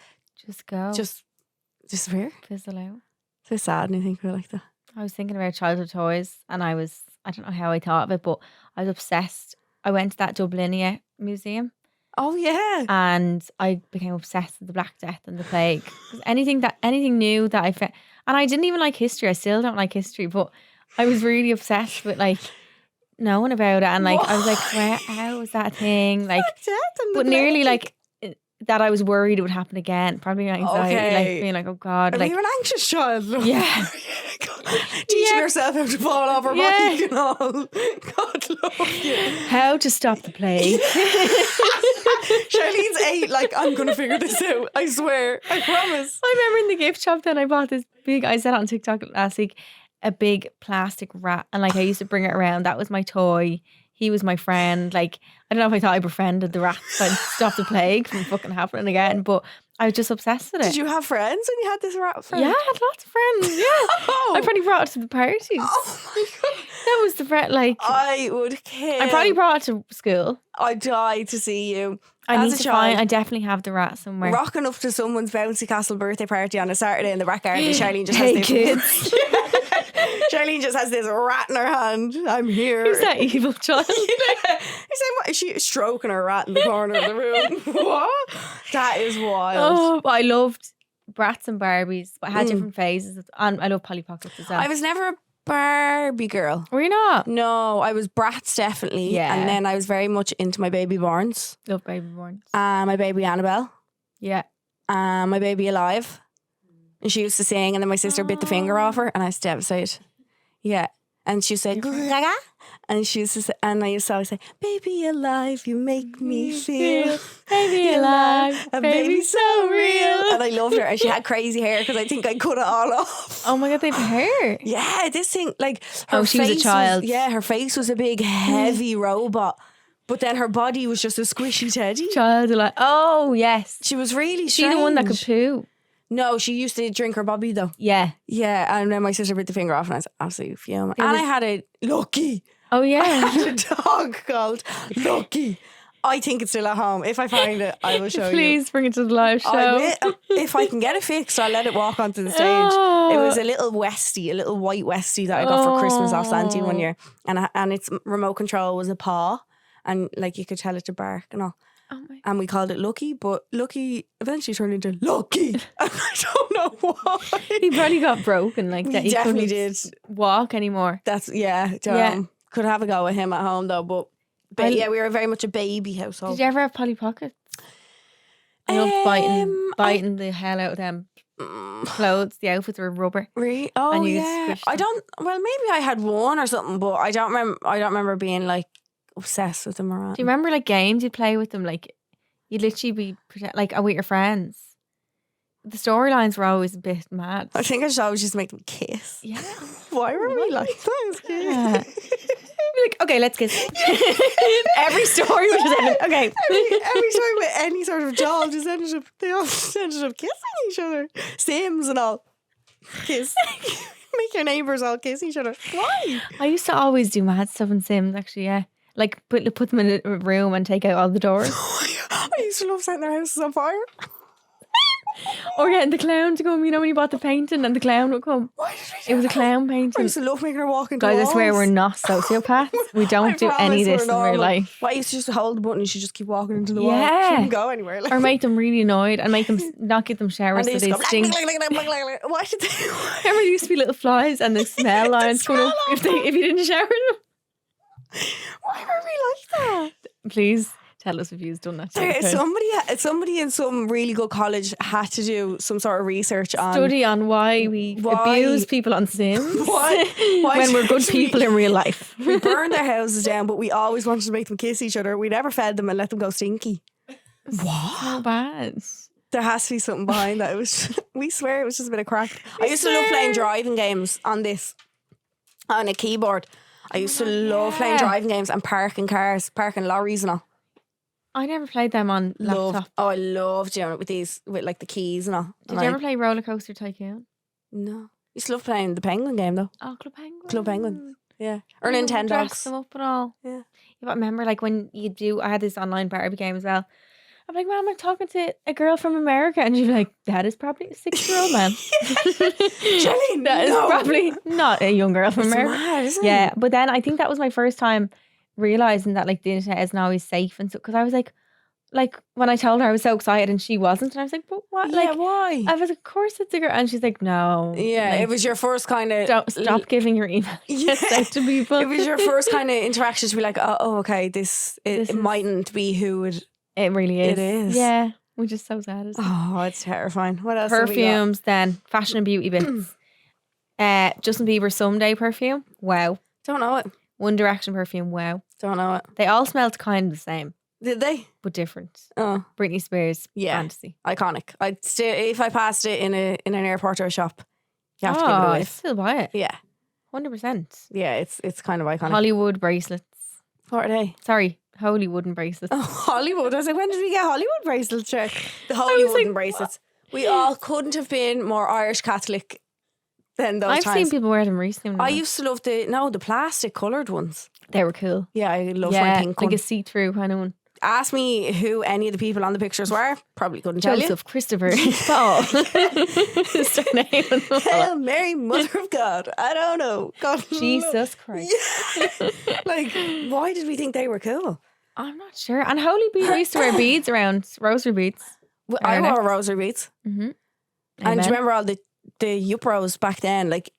just go? Just disappear? Fizzle out. So sad when you think of it like that. I was thinking about childhood toys, and I don't know how I thought of it, but I was obsessed. I went to that Dublinia museum. Oh yeah. And I became obsessed with the Black Death and the Plague. 'Cause anything new that I found, and I didn't even like history. I still don't like history, but I was really obsessed with like knowing about it. And like I was like, how was that a thing? Like, but nearly like that I was worried it would happen again. Probably anxiety, like being like, oh God. Like, you were an anxious child. Yeah. Teaching yourself how to fall off her bike and all. God love you. How to stop the plague. Charlene's 8, like, I'm going to figure this out. I swear. I promise. I remember in the gift shop then I bought this big, I said it on TikTok last week, a big plastic rat. And like I used to bring it around. That was my toy. He was my friend. Like, I don't know if I thought I befriended the rat and stop the plague from fucking happening again, but I was just obsessed with it. Did you have friends when you had this rat friend? Yeah, I had lots of friends. Yeah. I probably brought it to the parties. Oh my God. That was the friend, like. I would kill. I probably brought it to school. I'd die to see you. I need to find, I definitely have the rat somewhere. Rocking up to someone's bouncy castle birthday party on a Saturday in the back garden. Charlene just hey has kids. Charlene just has this rat in her hand. I'm here. Who's that evil child? Is she stroking her rat in the corner of the room? What? That is wild. Oh, but I loved Bratz and Barbies, but I had different phases. And I love Polly Pockets as well. I was never a Barbie girl. Were you not? No, I was Bratz definitely. Yeah. And then I was very much into my baby Borns. Love Baby Borns. My baby Annabelle. Yeah. My baby Alive. And she used to sing, and then my sister bit the finger off her, and I was devastated. Yeah. And she said, Gaga. And she used to say, and I used to always say, baby alive, you make me feel. Baby alive, a baby so real. And I loved her. And she had crazy hair because I think I cut it all off. Oh my God, they've hair. Yeah, this thing, like, her she was a face child. her face was a big, heavy robot. But then her body was just a squishy teddy. Child alive. Oh, yes. She was really She strange. the one that could poo. No, she used to drink her bobby though. Yeah. Yeah, and then my sister bit the finger off and I was absolutely fuming. And I had a Lucky. Oh, yeah. I had a dog called Lucky. I think it's still at home. If I find it, I will show you. Please bring it to the live show. I will. If I can get it fixed, I'll let it walk onto the stage. It was a little Westie, a little white Westie that I got for Christmas off Santi one year. And its remote control was a paw. And like you could tell it to bark and all. Oh my. And we called it Lucky, but Lucky eventually turned into Lucky. And I don't know why. He probably got broken like that. He definitely couldn't did. walk anymore. That's, yeah. Could have a go with him at home though, but yeah, we were very much a baby household. Did you ever have Polly Pockets? I loved biting the hell out of them clothes. The outfits were rubber. Really? Oh and you yeah. Well, maybe I had one or something, but I don't remember being like obsessed with them around. Do you remember like games you'd play with them? Like you'd literally be like with your friends. The storylines were always a bit mad. I think I should always just make them kiss. Yeah. Why were we like that? Yeah. Like, okay, let's kiss. Every story was just ended. Okay. Every story with any sort of doll they all just ended up kissing each other. Sims and all. Kiss. Make your neighbours all kiss each other. Why? I used to always do mad stuff in Sims, actually, yeah. Like put them in a room and take out all the doors. I used to love setting their houses on fire. Or getting the clown to come, you know, when you bought the painting and the clown would come. Why did we do It was a that? clown I painting. used to love making her walk into Guys, walls. I swear we're not sociopaths. We don't do any of this in real life. Well, I used to just hold the button and she just keep walking into the wall. Yeah. She wouldn't go anywhere. Like. Or make them really annoyed and make them not give them showers And so they they just go, stink. Why did they? Remember there used to be little flies and the smell lines coming up if you didn't shower them? Why were we like that? Please tell us if you've done that. Somebody in some really good college had to do some sort of research on study on why we abuse people on Sims when we're good people in real life. We burned their houses down, but we always wanted to make them kiss each other. We never fed them and let them go stinky. What? So bad. There has to be something behind that. We swear it was just a bit of crack. I used to love playing driving games on a keyboard. I used to love playing driving games and parking lorries and all. I never played them on laptop. I loved doing it with like the keys and all. Did you ever play Roller Coaster Tycoon? No. Used to love playing the Penguin game though. Oh, Club Penguin. Club Penguin. Yeah. Or Dress Nintendogs. them up and all. Yeah. I remember like when I had this online Barbie game as well. I'm like, Mom, I'm talking to a girl from America. And she'd be like, that is probably a 6-year-old man. Charleen, that is probably not a young girl from America. Mad, isn't Yeah, it? but then I think that was my first time realizing that like the internet isn't always safe and so, because I was like when I told her I was so excited and she wasn't, and I was like, but what? Yeah, Like, why? I was like, of course it's a girl, and she's like, no. Yeah, like, it was your first kind of... Don't stop giving your email out to people. It was your first kind of interaction to be like, oh okay, it mightn't be who it really is. It is. Yeah, which is so sad. Isn't it? Oh, it's terrifying. What else? Perfumes, then fashion and beauty bits. Justin Bieber Someday perfume. Wow. Don't know it. One Direction perfume. Wow. Don't know it. They all smelled kind of the same. Did they? But different. Oh, Britney Spears. yeah. Fantasy. Iconic. I'd still, if I passed it in an airport or a shop, you have to give it I'd away. still buy it. Yeah. 100%. Yeah, it's kind of iconic. Hollywood bracelets. What are they? Sorry, holy wooden bracelets. Oh, Hollywood. I was like, when did we get Hollywood bracelets? Sure. The holy wooden bracelets. We all couldn't have been more Irish Catholic than those I've times. seen people wear them recently. I used to love the plastic coloured ones. They were cool. Yeah, I love my pink like one. a see-through kind of one. Ask me who any of the people on the pictures were. Probably couldn't tell you. Joseph, Christopher, Paul. Start naming them all. Hail Mary, Mother of God. I don't know. God, Jesus Christ. Yeah. Like, why did we think they were cool? I'm not sure. And Holy Beaver used to wear beads around, rosary beads. Well, I wore rosary beads. Mm-hmm. And do you remember all the Yupros back then? Like,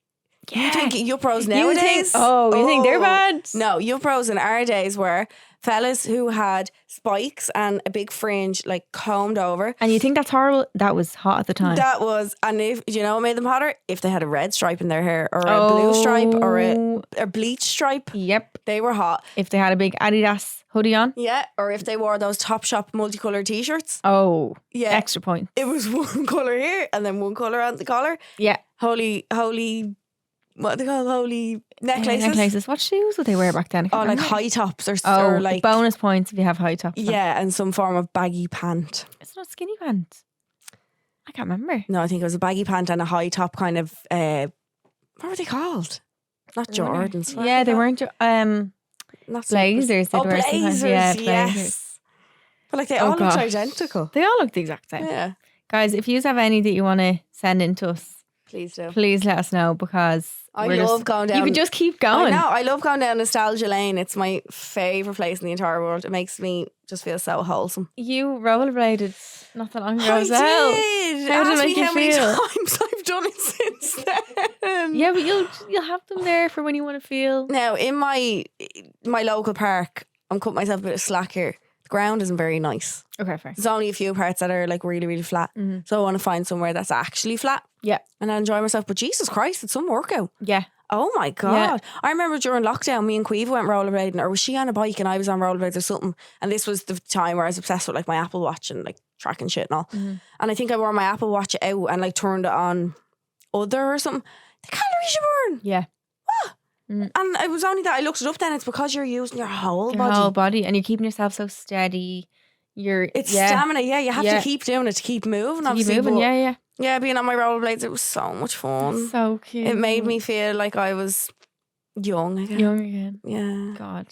you think Yupros You nowadays? think they're bad? No, Yupros in our days were fellas who had spikes and a big fringe, like combed over. And you think that's horrible? That was hot at the time. That was, and if you know what made them hotter? If they had a red stripe in their hair, or a blue stripe, or a bleach stripe. Yep. They were hot. If they had a big Adidas hoodie on. Yeah, or if they wore those Topshop multicolored t-shirts. Oh, yeah, extra point. It was one colour here and then one colour on the collar. Yeah. Holy, what they call holy necklaces. What shoes would they wear back then? Oh, like high tops or like bonus points if you have high tops. Yeah, and some form of baggy pant. It's not skinny pants. I can't remember. No, I think it was a baggy pant and a high top kind of. What were they called? Not Jordans. Yeah, they weren't. Not blazers. Oh, blazers. Yeah, blazers. Yes. But like they all looked identical. They all look the exact same. Yeah. Guys, if you have any that you want to send in to us, please do. Please let us know, because I love going down. You could just keep going. I know. I love going down nostalgia lane. It's my favourite place in the entire world. It makes me just feel so wholesome. You rollerbladed not that long ago as well. I did. How did it make you how many feel? times I've done it since then. Yeah, but you'll have them there for when you want to feel. Now, in my local park, I'm cutting myself a bit of slack here. The ground isn't very nice. Okay, fair. There's only a few parts that are like really, really flat. Mm-hmm. So I want to find somewhere that's actually flat. Yeah. And I enjoy myself. But Jesus Christ, it's some workout. Yeah. Oh my God. Yeah. I remember during lockdown, me and Quiva went rollerblading, or was she on a bike and I was on rollerblades or something? And this was the time where I was obsessed with like my Apple Watch and like tracking shit and all. Mm-hmm. And I think I wore my Apple Watch out and like turned it on other or something. The calories you burn. Yeah. What? Mm. And it was only that I looked it up then. It's because you're using your whole body. And you're keeping yourself so steady. It's stamina, yeah. You have to keep doing it to keep moving, obviously. Keep moving, yeah. Yeah, being on my rollerblades, it was so much fun. That's so cute. It made me feel like I was young again. Young again. Yeah. God.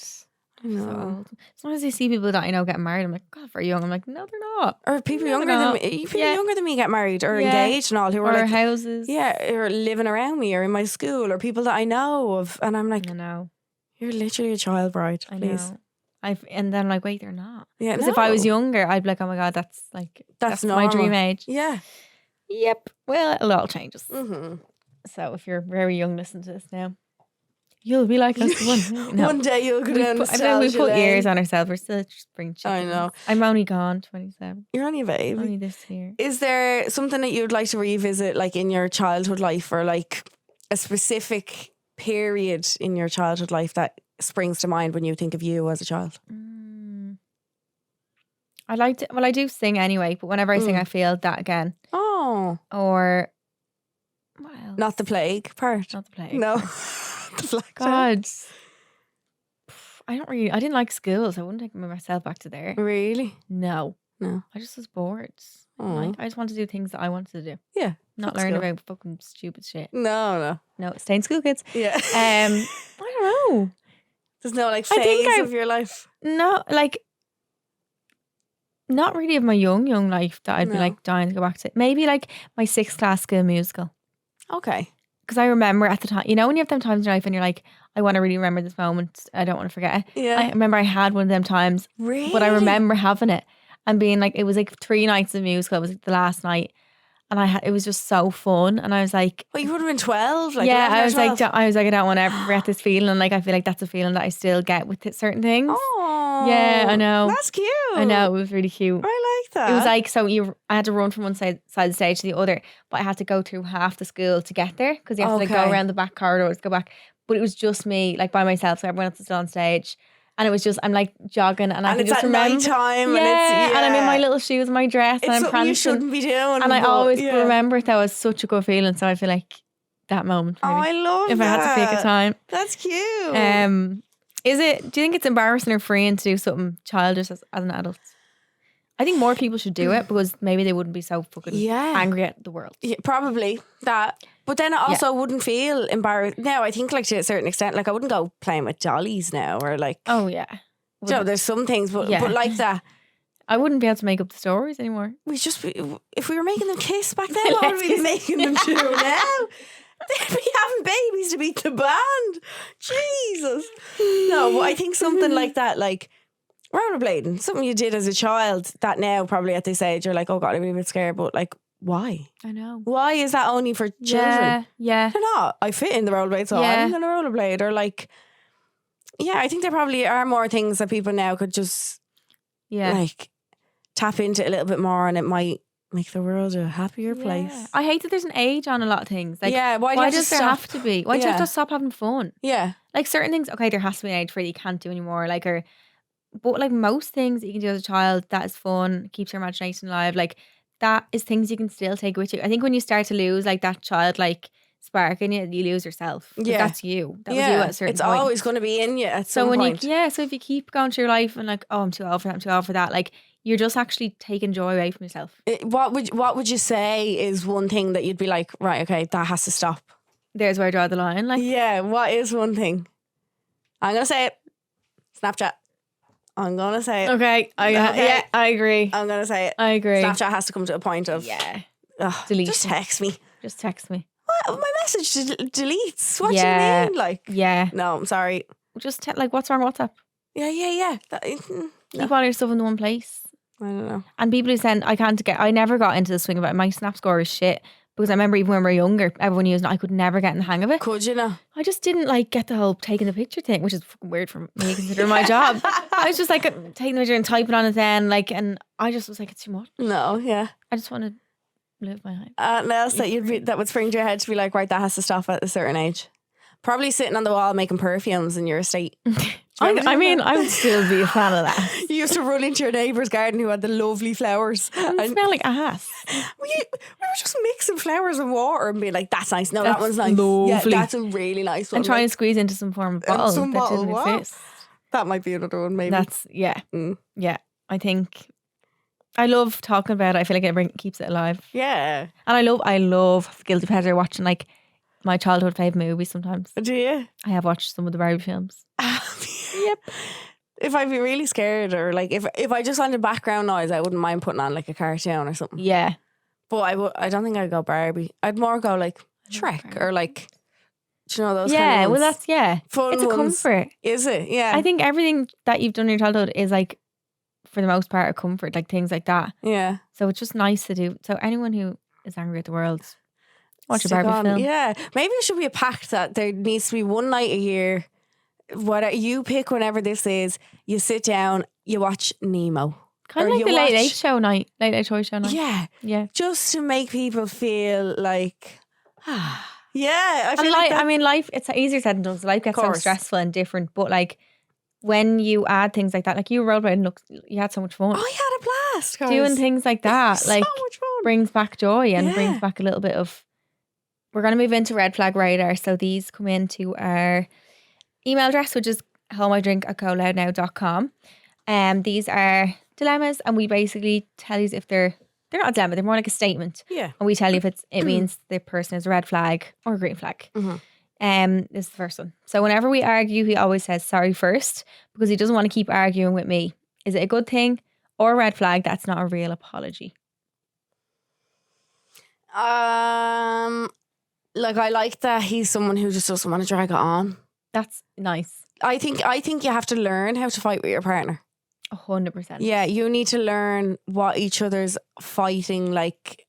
I know. So old. Sometimes I see people that I know getting married, I'm like, God, very young. I'm like, no, they're not. Or people younger than me get married or engaged and all, who are like houses. Yeah, or living around me or in my school, or people that I know of, and I'm like, I know. You're literally a child bride, please. I know. And then I'm like, wait, they're not. Yeah, because if I was younger, I'd be like, oh my God, that's my dream age. Yeah. Yep. Well, a lot changes. Mm-hmm. So if you're very young, listen to this now. You'll be like us one. One day you'll go down we put years on ourselves. We're still just spring chickens. I know. I'm only gone 27. You're only a baby. Only this year. Is there something that you'd like to revisit, like in your childhood life, or like a specific period in your childhood life that springs to mind when you think of you as a child? I like to. Well, I do sing anyway, but whenever I sing, I feel that again. Oh. Or what else? Not the plague part. Not the plague. No. The black God. I didn't like school, so I wouldn't take myself back to there. Really? No. I just was bored. Like, I just wanted to do things that I wanted to do. Yeah. Not learn about fucking stupid shit. No. Stay in school, kids. Yeah. I don't know. There's no like phase of your life. No, like Not really of my young life that I'd be like dying to go back to. Maybe like my 6th class School musical. Okay. Because I remember at the time, you know, when you have them times in your life and you're like, I want to really remember this moment. I don't want to forget it. Yeah. I remember I had one of them times. Really? But I remember having it and being like, it was like 3 nights of musical. It was like the last night. And it was just so fun. And I was like, well, you would have been 12. Like yeah, I was 12. like, I don't want to ever forget this feeling. And like, I feel like that's a feeling that I still get with certain things. Oh, yeah, I know. That's cute. I know, it was really cute. I like that. It was like, so I had to run from one side of the stage to the other, but I had to go through half the school to get there because you have to like go around the back corridors, go back. But it was just me, like by myself, so everyone else is still on stage. And it was just, I'm like jogging and I can just remember. Nighttime, and I'm in my little shoes, my dress, it's and I'm prancing. You shouldn't be doing. And I always remember it. That was such a good feeling. So I feel like that moment. Maybe, I love if that. I had to pick a time. That's cute. Do you think it's embarrassing or freeing to do something childish as an adult? I think more people should do it because maybe they wouldn't be so fucking angry at the world. Yeah, probably that. But then I also wouldn't feel embarrassed. Now, I think like to a certain extent, like I wouldn't go playing with dollies now or like. Oh, yeah. You know, there's some things, but like that. I wouldn't be able to make up the stories anymore. If we were making them kiss back then, what would we be making them do now? They'd be having babies to beat the band. Jesus. No, but I think something like that, like rollerblading, something you did as a child that now probably at this age you're like, oh God, I'm a bit scared, but like, why? I know. Why is that only for children? Yeah. They're not. I fit in the rollerblade, so I'm going to rollerblade. Or like, I think there probably are more things that people now could just like tap into a little bit more, and it might make the world a happier place. I hate that there's an age on a lot of things. Like, why does there have to be? Why do you have to stop having fun? Yeah. Like certain things, okay, there has to be an age where you can't do anymore. Like, but like most things that you can do as a child, that is fun, keeps your imagination alive. Like that is things you can still take with you. I think when you start to lose like that childlike spark in you, you lose yourself. Yeah. That's you. That was you at a certain point. It's always going to be in you at some point. So if you keep going through your life and like, oh, I'm too old for that, I'm too old for that, like you're just actually taking joy away from yourself. What would you say is one thing that you'd be like, right, okay, that has to stop? There's where I draw the line. Like, yeah, what is one thing? I'm going to say it. Snapchat. I'm going to say it. Okay. I agree. I'm going to say it. I agree. Snapchat has to come to a point of... delete. Just text me. Just text me. What? My message deletes. What do you mean? Like... Yeah. No, I'm sorry. Just like, what's wrong with WhatsApp? Yeah. Keep all your stuff in one place. I don't know. And people who send... I never got into the swing of it. My Snap score is shit. Because I remember even when we were younger, everyone used it. I could never get in the hang of it. Could you know? I just didn't like get the whole taking the picture thing, which is fucking weird for me considering my job. I was just like taking the picture and typing on it then, like, and I just was like, it's too much. No, yeah. I just want to live my life. And else that would spring to your head to be like, right, that has to stop at a certain age. Probably sitting on the wall making perfumes in your estate. I mean, I would still be a fan of that. You used to run into your neighbour's garden who had the lovely flowers. And smell like ass. We were just mixing flowers and water and being like, that's nice. No, that one's nice. Lovely. Yeah, that's a really nice one. And try and squeeze into some form of bottle that didn't exist. That might be another one, maybe. That's, yeah. I think I love talking about it. I feel like it keeps it alive. Yeah. And I love guilty pleasure watching like my childhood favourite movies sometimes. Do you? I have watched some of the Barbie films. Yep. If I'd be really scared or like if I just wanted background noise, I wouldn't mind putting on like a cartoon or something. Yeah. But I don't think I'd go Barbie. I'd more go like Shrek or like, do you know those kind of ones? Well that's fun it's a ones. comfort. Is it? Yeah. I think everything that you've done in your childhood is like for the most part a comfort, like things like that. Yeah. So it's just nice to do. So anyone who is angry at the world, watch a Barbie film. Yeah. Maybe it should be a pact that there needs to be one night a year. What you pick whenever this is, you sit down, you watch Nemo. Kind of like the Late Late Show night. Late Late Show night. Yeah. Yeah. Just to make people feel like yeah. I mean life, it's easier said than done. So life gets so stressful and different. But like when you add things like that, like you rollerblading, look, you had so much fun. I had a blast, guys. Doing things like that, like so much fun. Brings back joy and brings back a little bit of. We're going to move into red flag radar. So these come into our email address, which is homeidrink@GoLoudnow.com. These are dilemmas, and we basically tell you if they're not a dilemma, they're more like a statement. Yeah. And we tell you if it means the person is a red flag or a green flag. Mm-hmm. This is the first one. So whenever we argue, he always says sorry first because he doesn't want to keep arguing with me. Is it a good thing Or a red flag, that's not a real apology. Like, I like that he's someone who just doesn't want to drag it on. That's nice. I think you have to learn how to fight with your partner. 100%. Yeah, you need to learn what each other's fighting, like,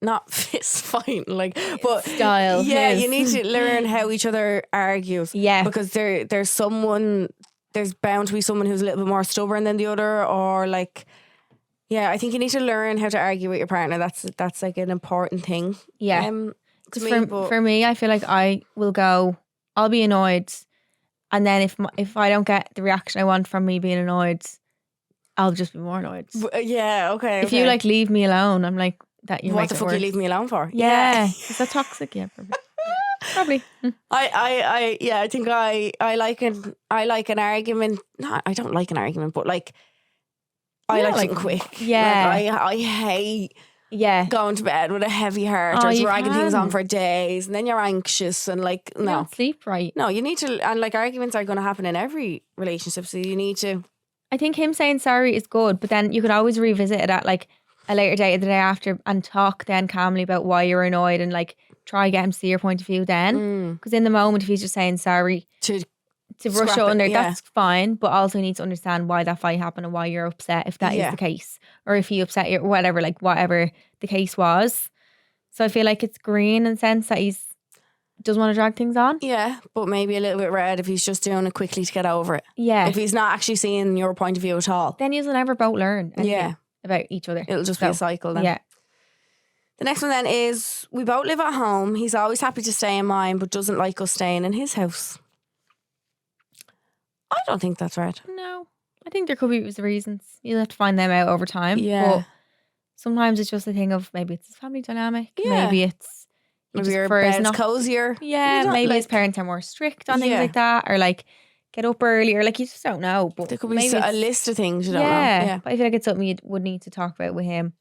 not fist fighting, like, but style. Yeah, yes. you need to learn how each other argues. Yeah. Because there's bound to be someone who's a little bit more stubborn than the other, or like, yeah, I think you need to learn how to argue with your partner. That's like an important thing. Yeah. For me, I feel like I'll be annoyed, and then if I don't get the reaction I want from me being annoyed, I'll just be more annoyed. Yeah, okay. If you like leave me alone, I'm like, that you what the fuck you leave me alone for? Yeah. Is that toxic? Yeah, probably. I think I like an argument. No, I don't like an argument, but like, I like something quick. Yeah. Like, I hate going to bed with a heavy heart or dragging things on for days, and then you're anxious and like, no. You don't sleep right. No, you need to, and like, arguments are going to happen in every relationship, so you need to. I think him saying sorry is good, but then you could always revisit it at like a later date or the day after and talk then calmly about why you're annoyed and like try get him to see your point of view then. Because in the moment, if he's just saying sorry to brush it under, that's fine, but also you need to understand why that fight happened and why you're upset if that is the case, or if he upset you or whatever, like whatever the case was. So I feel like it's green in the sense that he's doesn't want to drag things on. Yeah, but maybe a little bit red if he's just doing it quickly to get over it. Yeah. If he's not actually seeing your point of view at all. Then you'll never both learn about each other. It'll just be a cycle then. Yeah. The next one then is, we both live at home. He's always happy to stay in mine, but doesn't like us staying in his house. I don't think that's right. No. I think there could be reasons. You'll have to find them out over time. Yeah. But sometimes it's just a thing of maybe it's his family dynamic. Yeah. Maybe your bed's cozier. Yeah, maybe his parents are more strict on things like that, or like get up early, or like you just don't know. But there could be a list of things you don't know. Yeah, but I feel like it's something you would need to talk about with him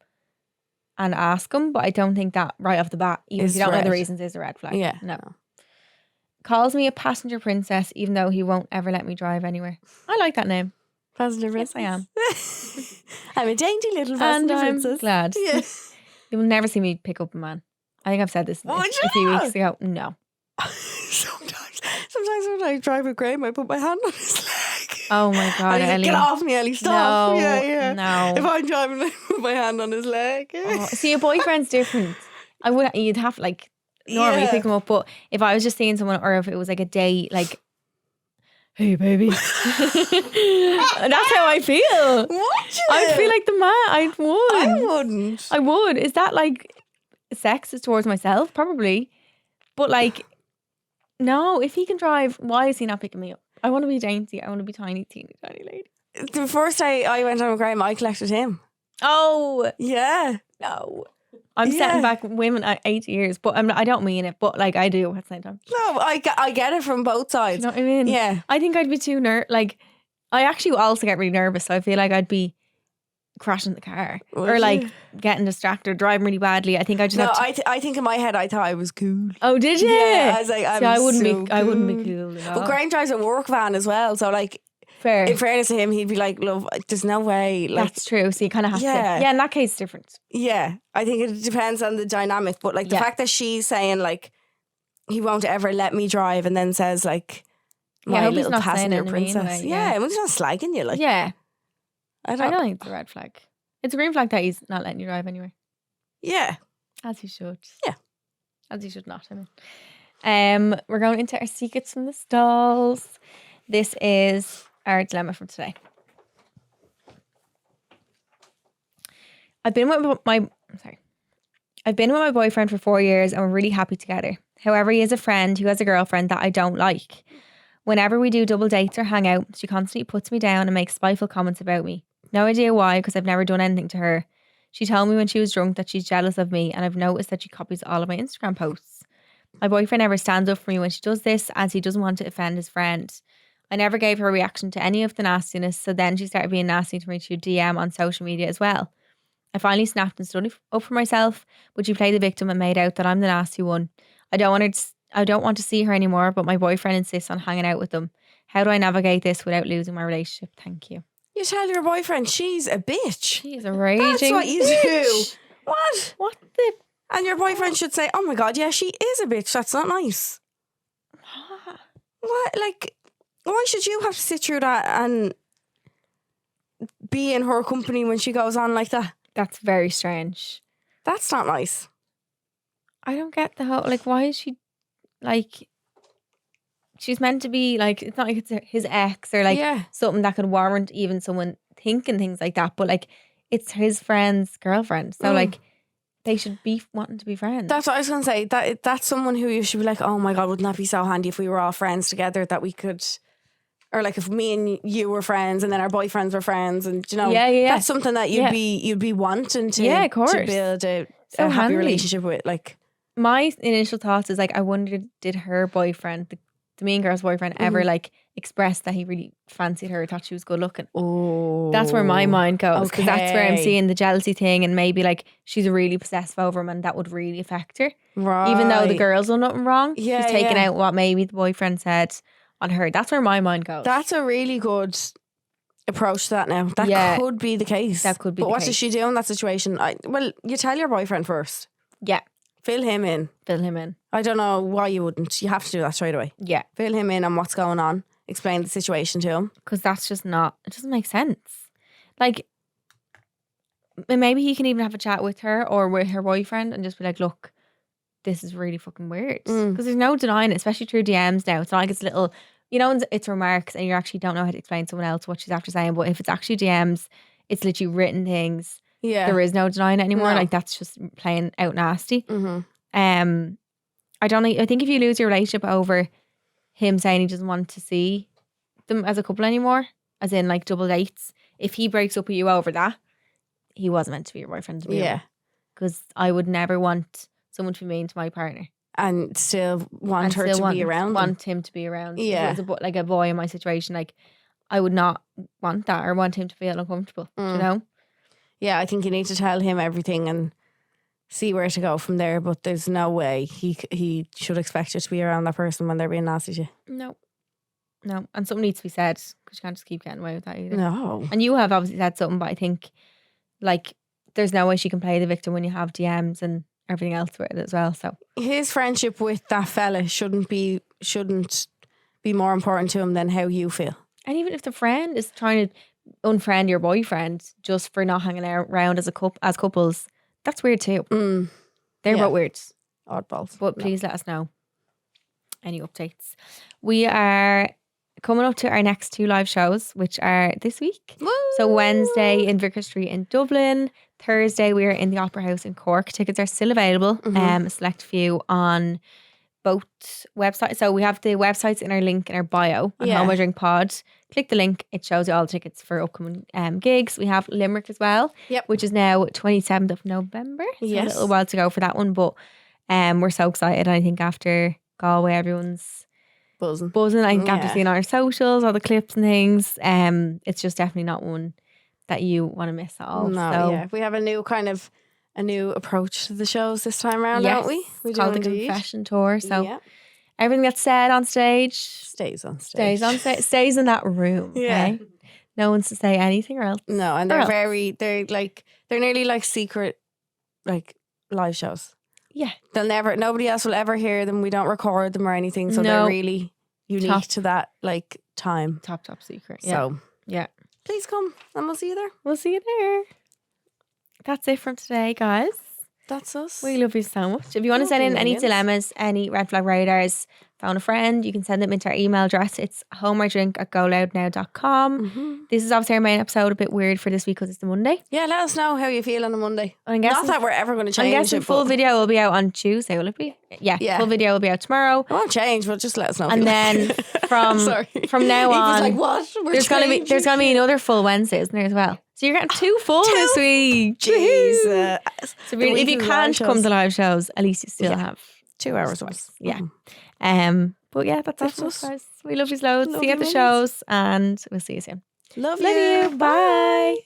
and ask him. But I don't think that right off the bat, even if you don't know the reasons, is a red flag. Yeah, no. Calls me a passenger princess, even though he won't ever let me drive anywhere. I like that name. Passenger princess. Yes, I am. I'm a dainty little passenger princess. I'm glad. Yeah. You will never see me pick up a man. I think I've said this a few weeks ago. No. Sometimes when I drive with Graham, I put my hand on his leg. Oh my God, Ellie. Get off me, Ellie, stop. No, yeah. No. If I'm driving, I put my hand on his leg. See, your boyfriend's different. You'd have to like normally pick him up, but if I was just seeing someone, or if it was like a date, like, hey baby. That's how I feel. Would you? I'd feel like the man. I wouldn't. I would. Is that like sexist towards myself? Probably. But like, no, if he can drive, why is he not picking me up? I want to be dainty. I want to be tiny, teeny, tiny lady. The first day I went on with Graham, I collected him. Oh. Yeah. No. I'm setting back women at 8 years, but I don't mean it, but like I do at the same time. No, I get it from both sides. You know what I mean? Yeah. I think I'd be too like, I actually also get really nervous, so I feel like I'd be crashing the car or like getting distracted, driving really badly. I think I just I think in my head I thought I was cool. Oh, did you? Yeah, I was like, I wouldn't be cool at all. But Graham drives a work van as well, so like, fair. In fairness to him, he'd be like, love, there's no way. Like, that's true. So you kind of have to. Yeah, in that case, it's different. Yeah, I think it depends on the dynamic. But like the fact that she's saying like, he won't ever let me drive, and then says like, my little passenger princess. Yeah, well, he's not slagging you. Like, yeah, I don't think it's a red flag. It's a green flag that he's not letting you drive anywhere. Yeah, as he should. Yeah, as he should not. I mean, we're going into our secrets from the stalls. This is our dilemma from today. I've been with my boyfriend for 4 years and we're really happy together. However, he has a friend who has a girlfriend that I don't like. Whenever we do double dates or hang out, she constantly puts me down and makes spiteful comments about me. No idea why, because I've never done anything to her. She told me when she was drunk that she's jealous of me, and I've noticed that she copies all of my Instagram posts. My boyfriend never stands up for me when she does this, as he doesn't want to offend his friend. I never gave her a reaction to any of the nastiness, so then she started being nasty to me through DM on social media as well. I finally snapped and stood up for myself, but she played the victim and made out that I'm the nasty one. I don't want to see her anymore, but my boyfriend insists on hanging out with them. How do I navigate this without losing my relationship? Thank you. You tell your boyfriend she's a bitch. She's a raging That's what you do. What? What the? And your boyfriend should say, oh my God, yeah, she is a bitch. That's not nice. What? Like, why should you have to sit through that and be in her company when she goes on like that? That's very strange. That's not nice. I don't get the whole, like, why is she, like, she's meant to be, like, it's not like it's his ex or, like, something that could warrant even someone thinking things like that, but, like, it's his friend's girlfriend. So, like, they should be wanting to be friends. That's what I was going to say. That's someone who you should be like, oh my God, wouldn't that be so handy if we were all friends together that we could, or like if me and you were friends and then our boyfriends were friends, and you know, that's something that you'd be wanting to, of course, to build a happy handy relationship with. Like, my initial thoughts is like, I wondered, did her boyfriend, the mean girl's boyfriend, ever like express that he really fancied her, thought she was good looking? Oh, that's where my mind goes, because that's where I'm seeing the jealousy thing, and maybe like she's really possessive over him and that would really affect her, right? Even though the girl's done nothing wrong, she's taken out what maybe the boyfriend said on her. That's where my mind goes. That's a really good approach to that now. That could be the case. That could be but the what case. does she do in that situation? Well, you tell your boyfriend first. Yeah. Fill him in. I don't know why you wouldn't. You have to do that straight away. Yeah. Fill him in on what's going on. Explain the situation to him. Because that's just not, it doesn't make sense. Like, maybe he can even have a chat with her or with her boyfriend and just be like, look, this is really fucking weird. Because there's no denying it, especially through DMs now. It's not like it's little, you know, it's remarks and you actually don't know how to explain to someone else what she's after saying. But if it's actually DMs, it's literally written things. Yeah. There is no denying it anymore. No. Like, that's just playing out nasty. Mm-hmm. I think if you lose your relationship over him saying he doesn't want to see them as a couple anymore, as in like double dates, if he breaks up with you over that, he wasn't meant to be your boyfriend to be with. Because I would never want someone to be mean to my partner and still want her to be around. Want him to be around. Yeah. If it was like a boy in my situation, like, I would not want that or want him to feel uncomfortable. Do you know? Yeah, I think you need to tell him everything and see where to go from there. But there's no way he should expect you to be around that person when they're being nasty to you. No, and something needs to be said, because you can't just keep getting away with that either. No. And you have obviously said something, but I think like there's no way she can play the victim when you have DMs and everything else with it as well. So his friendship with that fella shouldn't be more important to him than how you feel. And even if the friend is trying to unfriend your boyfriend just for not hanging around as couples, that's weird too. They're both weird. Oddballs. But please let us know any updates. We are coming up to our next 2 live shows, which are this week. Woo! So Wednesday in Vicar Street in Dublin. Thursday we are in the Opera House in Cork. Tickets are still available. A select few on both websites. So we have the websites in our link in our bio on Home I Drink Pod. Click the link. It shows you all the tickets for upcoming gigs. We have Limerick as well, which is now 27th of November. So a little while to go for that one, but we're so excited. I think after Galway, everyone's buzzing. I think after seeing our socials, all the clips and things, it's just definitely not one that you want to miss at all. We have a new approach to the shows this time around, don't we? It's called the Confession Tour. So everything that's said on stage stays on stage. Stays in that room. Yeah. Okay? No one's to say anything else. No, and they're nearly like secret, like live shows. Yeah. Nobody else will ever hear them. We don't record them or anything. So they're really unique to that like time. Top secret. Yeah. So please come and we'll see you there. That's it from today, guys. That's us. We love you so much. If you want to send in any dilemmas, any red flag radars, found a friend, you can send them into our email address. It's homeorDrink@GoLoudNow.com. This is obviously our main episode, a bit weird for this week because it's the Monday. Yeah, let us know how you feel on a Monday. Not that we're ever going to change. I'm guessing full video will be out on Tuesday, will it be? Yeah. Full video will be out tomorrow. It won't change, but just let us know. And then from now on, like, what? There's gonna be another full Wednesday, isn't there, as well? So you're getting 2 full this week. Jesus. So really, if you can't come to live shows, at least you still have 2 hours of us. Yeah. But yeah, that's it, guys. We love you loads. See you at the shows, and we'll see you soon. Love you. Bye.